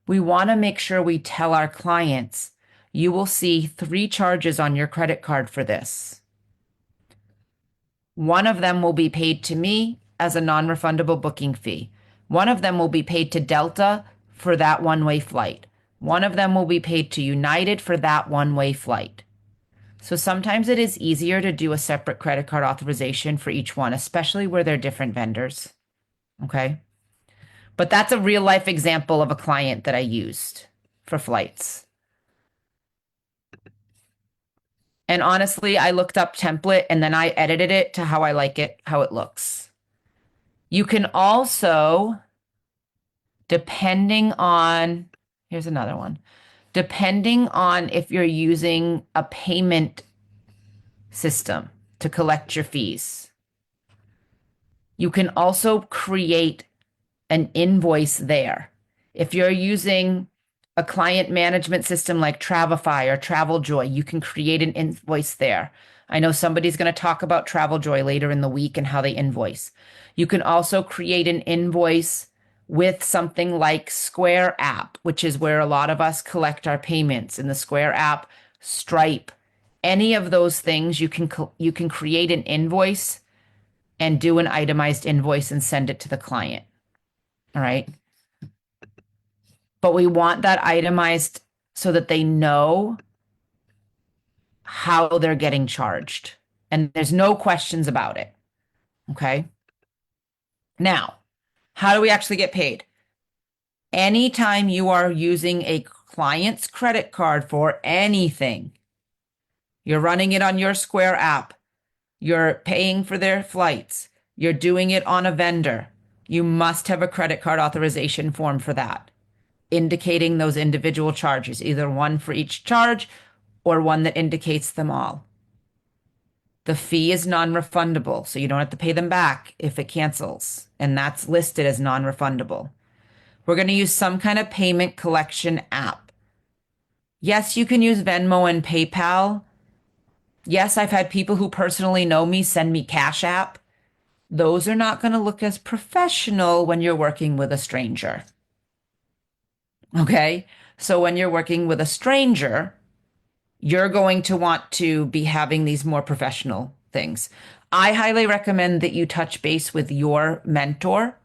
We want to make sure we tell our clients, you will see 3 charges on your credit card for this. One of them will be paid to me as a non-refundable booking fee. One of them will be paid to Delta for that one-way flight. One of them will be paid to United for that one-way flight. So sometimes it is easier to do a separate credit card authorization for each one, especially where they're different vendors. Okay. But that's a real life example of a client that I used for flights. And honestly, I looked up template and then I edited it to how I like it, how it looks. You can also, depending on, here's another one, depending on if you're using a payment system to collect your fees, you can also create an invoice there. If you're using a client management system like Travefy or TravelJoy, you can create an invoice there. I know somebody's going to talk about TravelJoy later in the week and how they invoice. You can also create an invoice with something like Square app, which is where a lot of us collect our payments in the Square app, Stripe, any of those things. You can create an invoice and do an itemized invoice and send it to the client. All right. But we want that itemized so that they know how they're getting charged. And there's no questions about it. Okay. Now, how do we actually get paid? Anytime you are using a client's credit card for anything, you're running it on your Square app, you're paying for their flights, you're doing it on a vendor, you must have a credit card authorization form for that, indicating those individual charges, either one for each charge or one that indicates them all. The fee is non-refundable, so you don't have to pay them back if it cancels, and that's listed as non-refundable. We're going to use some kind of payment collection app. Yes, you can use Venmo and PayPal. Yes, I've had people who personally know me send me Cash App. Those are not going to look as professional when you're working with a stranger. Okay? So when you're working with a stranger, you're going to want to be having these more professional things. I highly recommend that you touch base with your mentor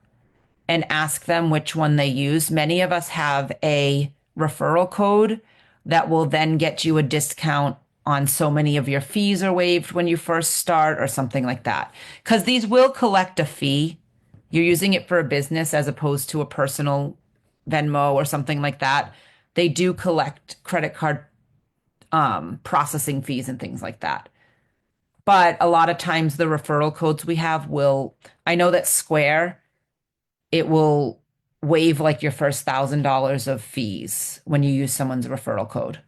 and ask them which one they use. Many of us have a referral code that will then get you a discount on so many of your fees are waived when you first start or something like that. Because these will collect a fee. You're using it for a business as opposed to a personal Venmo or something like that. They do collect credit card processing fees and things like that. But a lot of times the referral codes we have will, I know that Square, it will waive like your first $1,000 of fees when you use someone's referral code.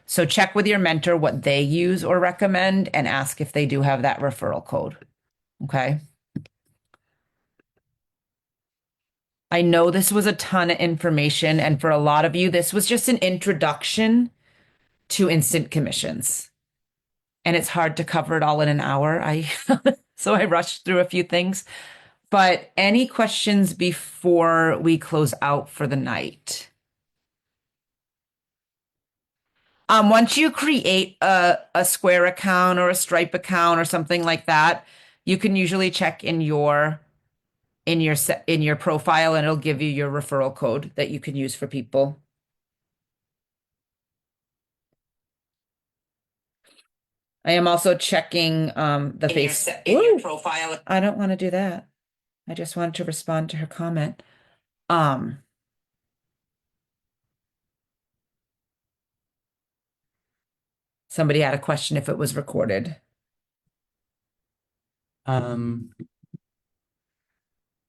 So check with your mentor what they use or recommend and ask if they do have that referral code. Okay. I know this was a ton of information, and for a lot of you, this was just an introduction to instant commissions. And it's hard to cover it all in an hour. So I rushed through a few things. But any questions before we close out for the night? Once you create a Square account or a Stripe account or something like that, you can usually check in your profile and it'll give you your referral code that you can use for people. I am also checking the face. In your profile. I don't want to do that. I just wanted to respond to her comment. Um, Somebody had a question if it was recorded. Um,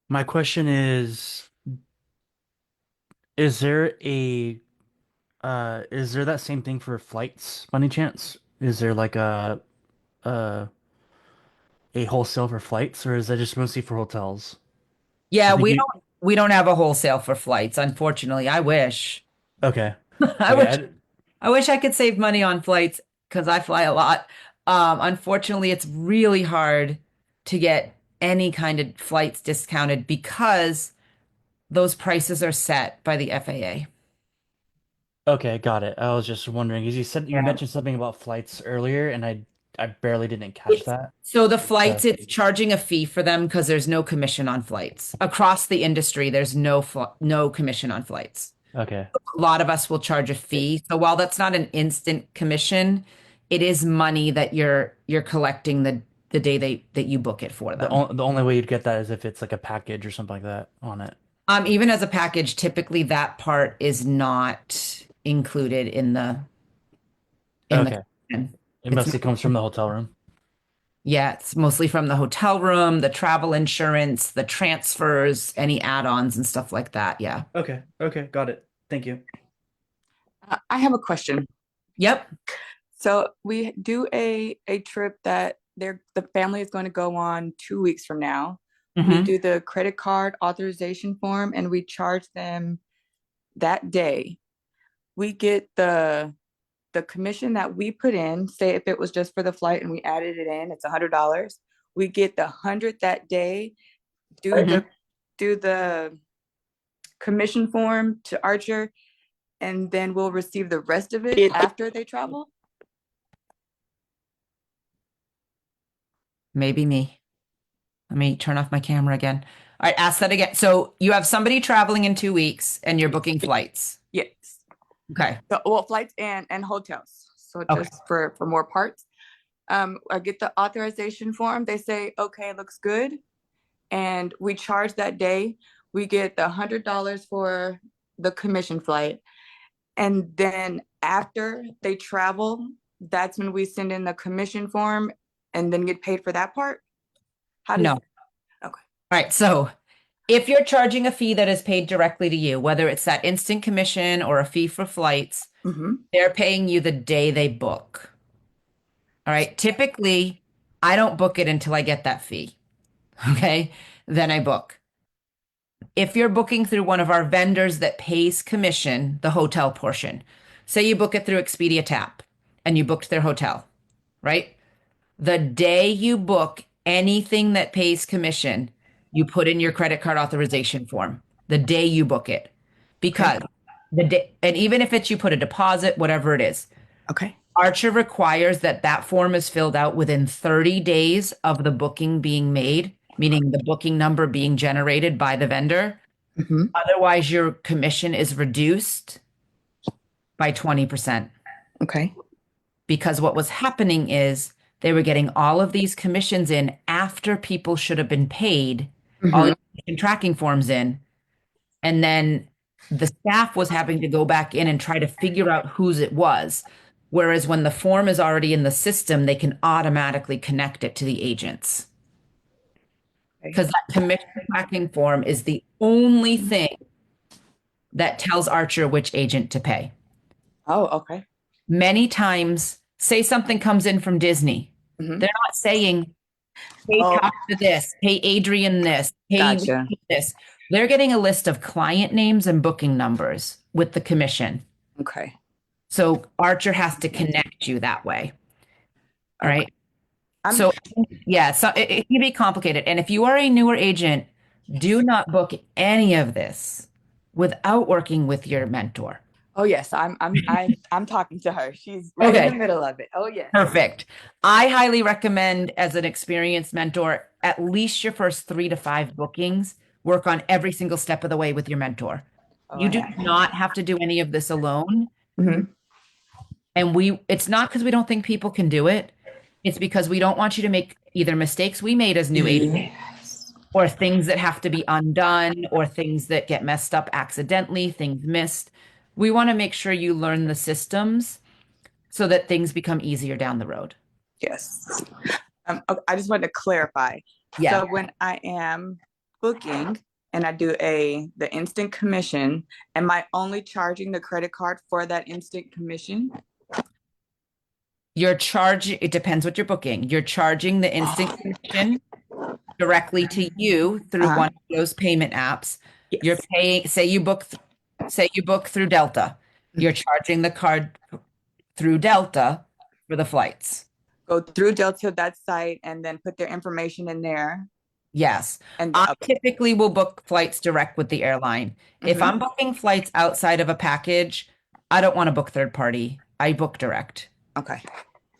my question is there a Is there that same thing for flights by any chance? Is there like a a wholesale for flights, or is that just mostly for hotels? I Yeah, think you. we don't have a wholesale for flights, unfortunately. I wish. Okay. I Okay. wish I wish I could save money on flights because I fly a lot. Unfortunately, it's really hard to get any kind of flights discounted because those prices are set by the FAA. Okay, got it. I was just wondering, because you Yeah. mentioned something about flights earlier, and I barely didn't catch It's that. so the So flights, it's charging a fee for them because there's no commission on flights. Across the industry, there's no commission on flights. okay. A lot of us will charge a fee. So while that's not an instant commission, it is money that you're collecting the day that you book it for them. The only way you'd get that is if it's like a package or something like that on it. Even as a package, typically that part is not included in the Okay. commission. It It's mostly comes from the hotel room. Yeah, it's mostly from the hotel room, the travel insurance, the transfers, any add-ons and stuff like that. Yeah. Okay. Okay. Got it. Thank you. I have a question. Yep. So we do a trip that the family is going to go on 2 weeks from now. We Hmm. do the credit card authorization form and we charge them that day. We get the commission that we put in, say if it was just for the flight and we added it in, it's $100. We get the 100 that day, do Hmm. the do the commission form to Archer, and then we'll receive the rest of it after they travel. Maybe me. Let me turn off my camera again. All right, ask that again. So you have somebody traveling in 2 weeks and you're booking flights. Yes. Okay. So, well, flights and hotels. So Okay. just for more parts. I get the authorization form. They say, okay, looks good. And we charge that day. We get the $100 for the commission flight. And then after they travel, that's when we send in the commission form and then get paid for that part. How does, No. okay. All right. So if you're charging a fee that is paid directly to you, whether it's that instant commission or a fee for flights, Mm-hmm. they're paying you the day they book. All right. Typically, I don't book it until I get that fee. Okay. Then I book. If you're booking through one of our vendors that pays commission, the hotel portion, say you book it through Expedia Tap and you booked their hotel, right? The day you book anything that pays commission, you put in your credit card authorization form the day you book it. Okay. Because the day, and even if it's you put a deposit, whatever it is, Okay. Archer requires that that form is filled out within 30 days of the booking being made, meaning the booking number being generated by the vendor. Mm-hmm. Otherwise, your commission is reduced by 20%. Okay. Because what was happening is they were getting all of these commissions in after people should have been paid, all Mm-hmm. these commission tracking forms in, and then the staff was having to go back in and try to figure out whose it was. Whereas when the form is already in the system, they can automatically connect it to the agents. Okay. Because that commission tracking form is the only thing that tells Archer which agent to pay. Oh, okay. Many times, say something comes in from Disney, Mm-hmm. they're not saying, pay Oh, Tasha this, pay Adrian this, pay gotcha. Ricky this. They're getting a list of client names and booking numbers with the commission. Okay. So Archer has to connect you that way. All Okay. right. I'm So yeah, so it can be complicated. And if you are a newer agent, do not book any of this without working with your mentor. Oh yes, I'm talking to her. She's right in the Okay. middle of it. Oh yes. Perfect. I highly recommend, as an experienced mentor, at least your first 3 to 5 bookings, work on every single step of the way with your mentor. Oh, You I do have. not have to do any of this alone. Mm-hmm. And it's not because we don't think people can do it. It's because we don't want you to make either mistakes we made as new agents Yes. or things that have to be undone or things that get messed up accidentally, things missed. We want to make sure you learn the systems so that things become easier down the road. Yes. I just wanted to clarify. Yeah. So when I am booking, and I do the instant commission, am I only charging the credit card for that instant commission? You're charging, it depends what you're booking. You're charging the instant commission directly to you through Uh-huh. one of those payment apps. You're Yes. paying, say you book through Delta. You're charging the card through Delta for the flights. Go through Delta, that site, and then put their information in there. Yes. And I typically will book flights direct with the airline. If Mhm. I'm booking flights outside of a package, I don't want to book third party. I book direct. Okay.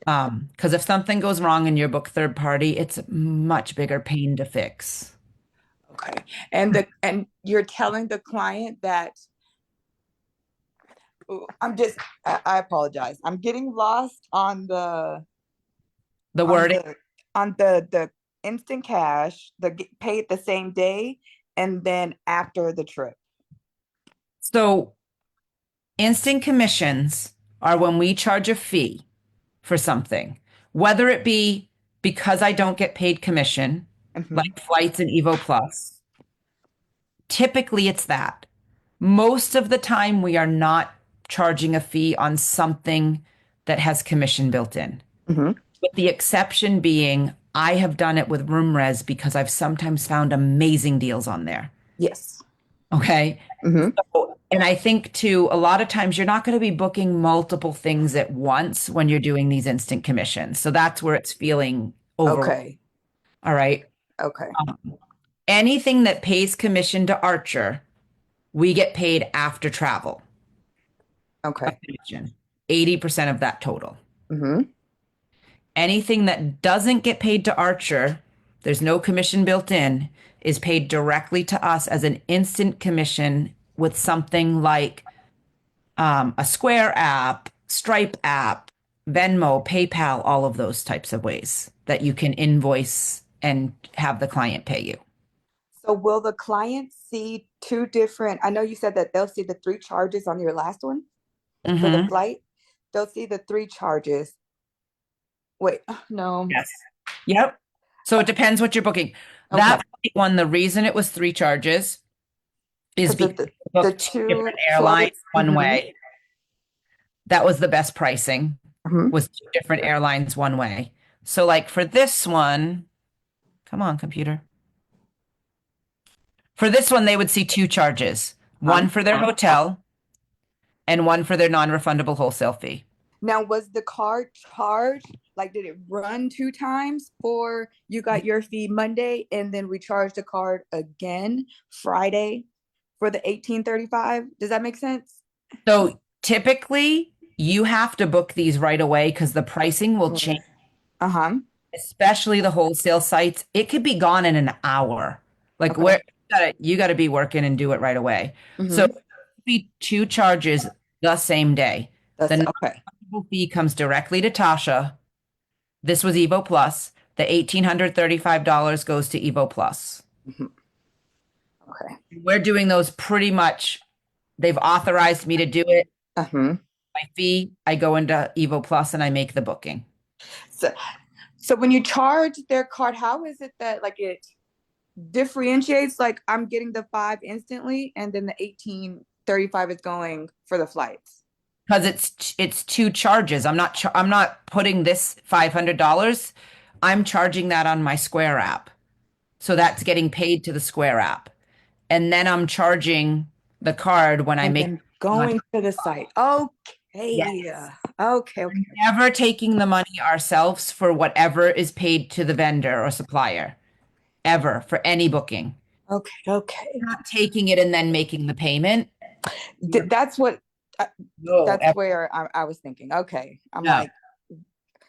Because if something goes wrong and you book third party, it's a much bigger pain to fix. Okay. And you're telling the client that I apologize. I'm getting lost on The on wording. the instant cash, get paid the same day, and then after the trip. So instant commissions are when we charge a fee for something, whether it be because I don't get paid commission, Mhm. like flights and Evo Plus. Typically, it's that. Most of the time, we are not charging a fee on something that has commission built in. Mhm. With the exception being, I have done it with RoomRes because I've sometimes found amazing deals on there. Yes. Okay. Mhm. And I think too, a lot of times you're not going to be booking multiple things at once when you're doing these instant commissions. So that's where it's feeling overwhelming. Okay. All right. Okay. Anything that pays commission to Archer, we get paid after travel. Okay. Commission, 80% of that total. Mhm. Anything that doesn't get paid to Archer, there's no commission built in, is paid directly to us as an instant commission with something like a Square app, Stripe app, Venmo, PayPal, all of those types of ways that you can invoice and have the client pay you. So will the client see two different, I know you said that they'll see the 3 charges on your last one for the Mhm. flight. They'll see the 3 charges. Wait, no. Yes. Yep. So it depends what you're booking. That one, the reason it was 3 charges is 'Cause the- because the- we booked the 2 two different airlines flights- one Mhm. way. That was the best pricing, Mhm. was 2 different airlines one way. So like for this one, come on, computer. For this one, they would see 2 charges, one for their hotel and one for their non-refundable wholesale fee. Now, was the card charged? Like, did it run 2 times for you got your fee Monday and then we charged the card again Friday for the 1835? Does that make sense? So typically, you have to book these right away because the pricing will change, Uh-huh. especially the wholesale sites. It could be gone in an hour. Like Okay. where you gotta be working and do it right away. So Mhm. it could be 2 charges the same day. That's The okay. non-refundable fee comes directly to Tasha. This was Evo Plus. The $1,835 goes to Evo Plus. Okay. We're doing those pretty much. They've authorized me to do it. Uh-huh. My fee, I go into Evo Plus and I make the booking. So when you charge their card, how is it that like it differentiates? Like I'm getting the 5 instantly and then the 1835 is going for the flights. Because it's 2 charges. I'm not putting this $500. I'm charging that on my Square app. So that's getting paid to the Square app. And then I'm charging the card when I And make then going to the site. Okay. Yes. Okay. never taking the money ourselves for whatever is paid to the vendor or supplier. Ever for any booking. Okay. Not taking it and then making the payment. That's what No, that's ever. where I was thinking. Okay. I'm No. like,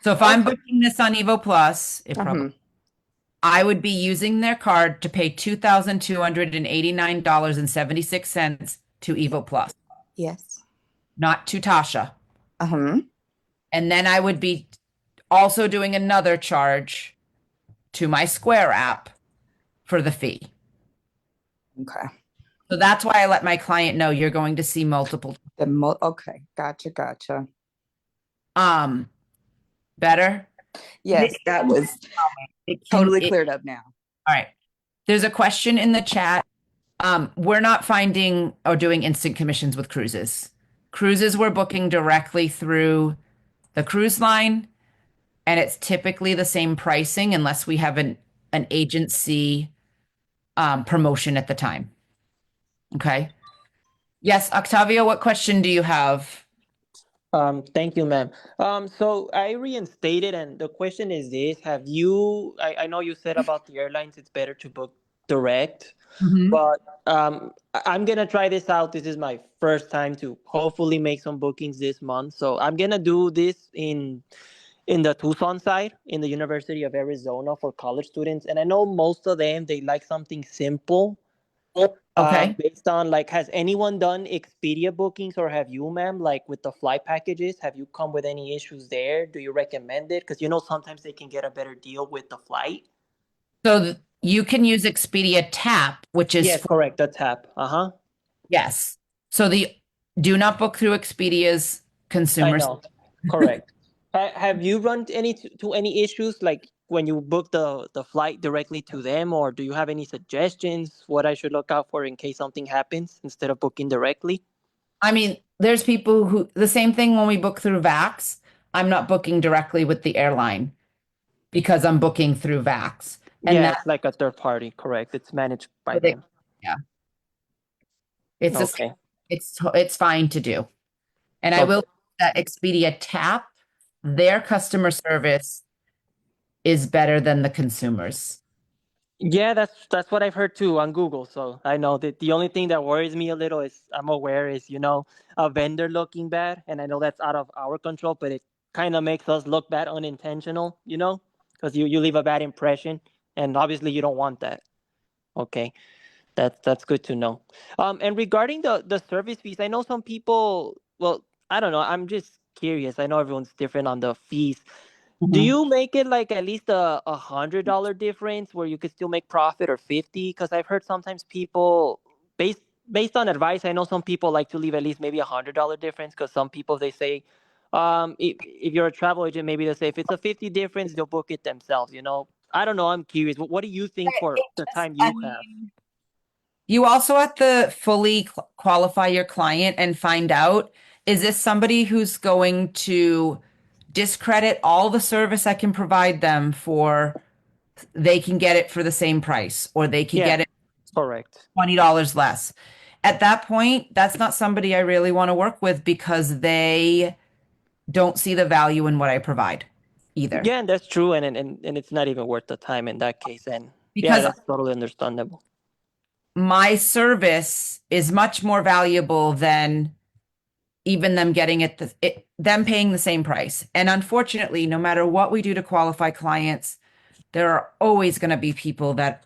So if I'm Okay. booking this on Evo Plus, it probably I would be using their card to pay $2,289.76 to Evo Plus, yes. not to Tasha. Uh-huh. And then I would be also doing another charge to my Square app for the fee. Okay. So that's why I let my client know you're going to see multiple. Okay. Gotcha. Better? Yes, that was It can- totally it- cleared up now. All right. There's a question in the chat. We're not finding or doing instant commissions with cruises. Cruises we're booking directly through the cruise line, and it's typically the same pricing unless we have an agency promotion at the time. Okay. Yes, Octavio, what question do you have? Thank you, ma'am. So I reinstated, and the question is this: Have you? I know you said about the airlines, it's better to book direct, Mhm. but I'm gonna try this out. This is my first time to hopefully make some bookings this month, so I'm gonna do this in the Tucson side, in the University of Arizona for college students, and I know most of them they like something simple. Okay. Based on like, has anyone done Expedia bookings or have you, ma'am, like with the flight packages? Have you come with any issues there? Do you recommend it? Because you know sometimes they can get a better deal with the flight. So you can use Expedia Tap, which is Yes, for, correct. The tap. Uh-huh. yes. So the do not book through Expedia's I consumers. know. Correct. Have you run to any issues like when you book the flight directly to them, or do you have any suggestions what I should look out for in case something happens instead of booking directly? I mean, there's people who the same thing when we book through Vax. I'm not booking directly with the airline because I'm booking through Vax. And Yeah, that it's like a third party. Correct. It's managed by they, them. yeah, it's the same, Okay. it's fine to do. And I will Okay. that Expedia Tap, their customer service is better than the consumers. Yeah, that's what I've heard too on Google. So I know that the only thing that worries me a little is I'm aware is, a vendor looking bad, and I know that's out of our control, but it kind of makes us look bad unintentional, because you leave a bad impression, and obviously you don't want that. Okay, that's good to know. And regarding the service fees, I know some people. Well, I don't know. I'm just curious. I know everyone's different on the fees. Do Mhm. you make it like at least a $100 difference where you could still make profit or 50? Because I've heard sometimes people based based on advice, I know some people like to leave at least maybe $100 difference because some people they say, if you're a travel agent, maybe they say if it's a 50 difference, they'll book it themselves. I don't know. I'm curious. What do you think for the time I you have? mean, you also have to fully qualify your client and find out, is this somebody who's going to discredit all the service I can provide them for they can get it for the same price or they could Yeah, get it correct. $20 less. At that point, that's not somebody I really want to work with because they don't see the value in what I provide either. Yeah, and that's true, and it's not even worth the time in that case. And yeah, Because that's totally understandable. my service is much more valuable than even them getting them paying the same price. And unfortunately, no matter what we do to qualify clients, there are always going to be people that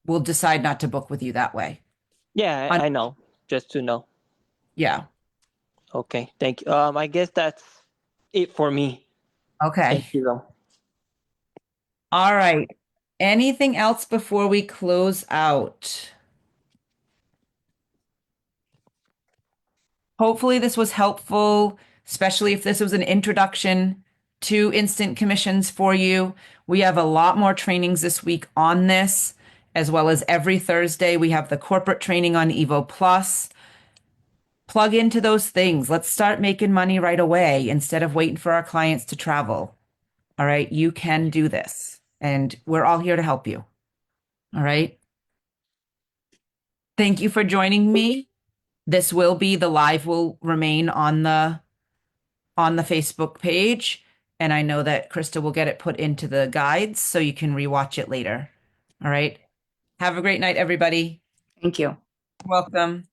will decide not to book with you that way. Yeah, Un- I know. Just to know. yeah. Okay, thank you. I guess that's it for me. Okay. Thank you, though. All right. Anything else before we close out? Hopefully, this was helpful, especially if this was an introduction to instant commissions for you. We have a lot more trainings this week on this, as well as every Thursday, we have the corporate training on Evo Plus. Plug into those things. Let's start making money right away instead of waiting for our clients to travel. All right. You can do this, and we're all here to help you. All right. Thank you for joining me. This will be the live will remain on the Facebook page, and I know that Krista will get it put into the guides so you can rewatch it later. All right. Have a great night, everybody. Thank you. Welcome.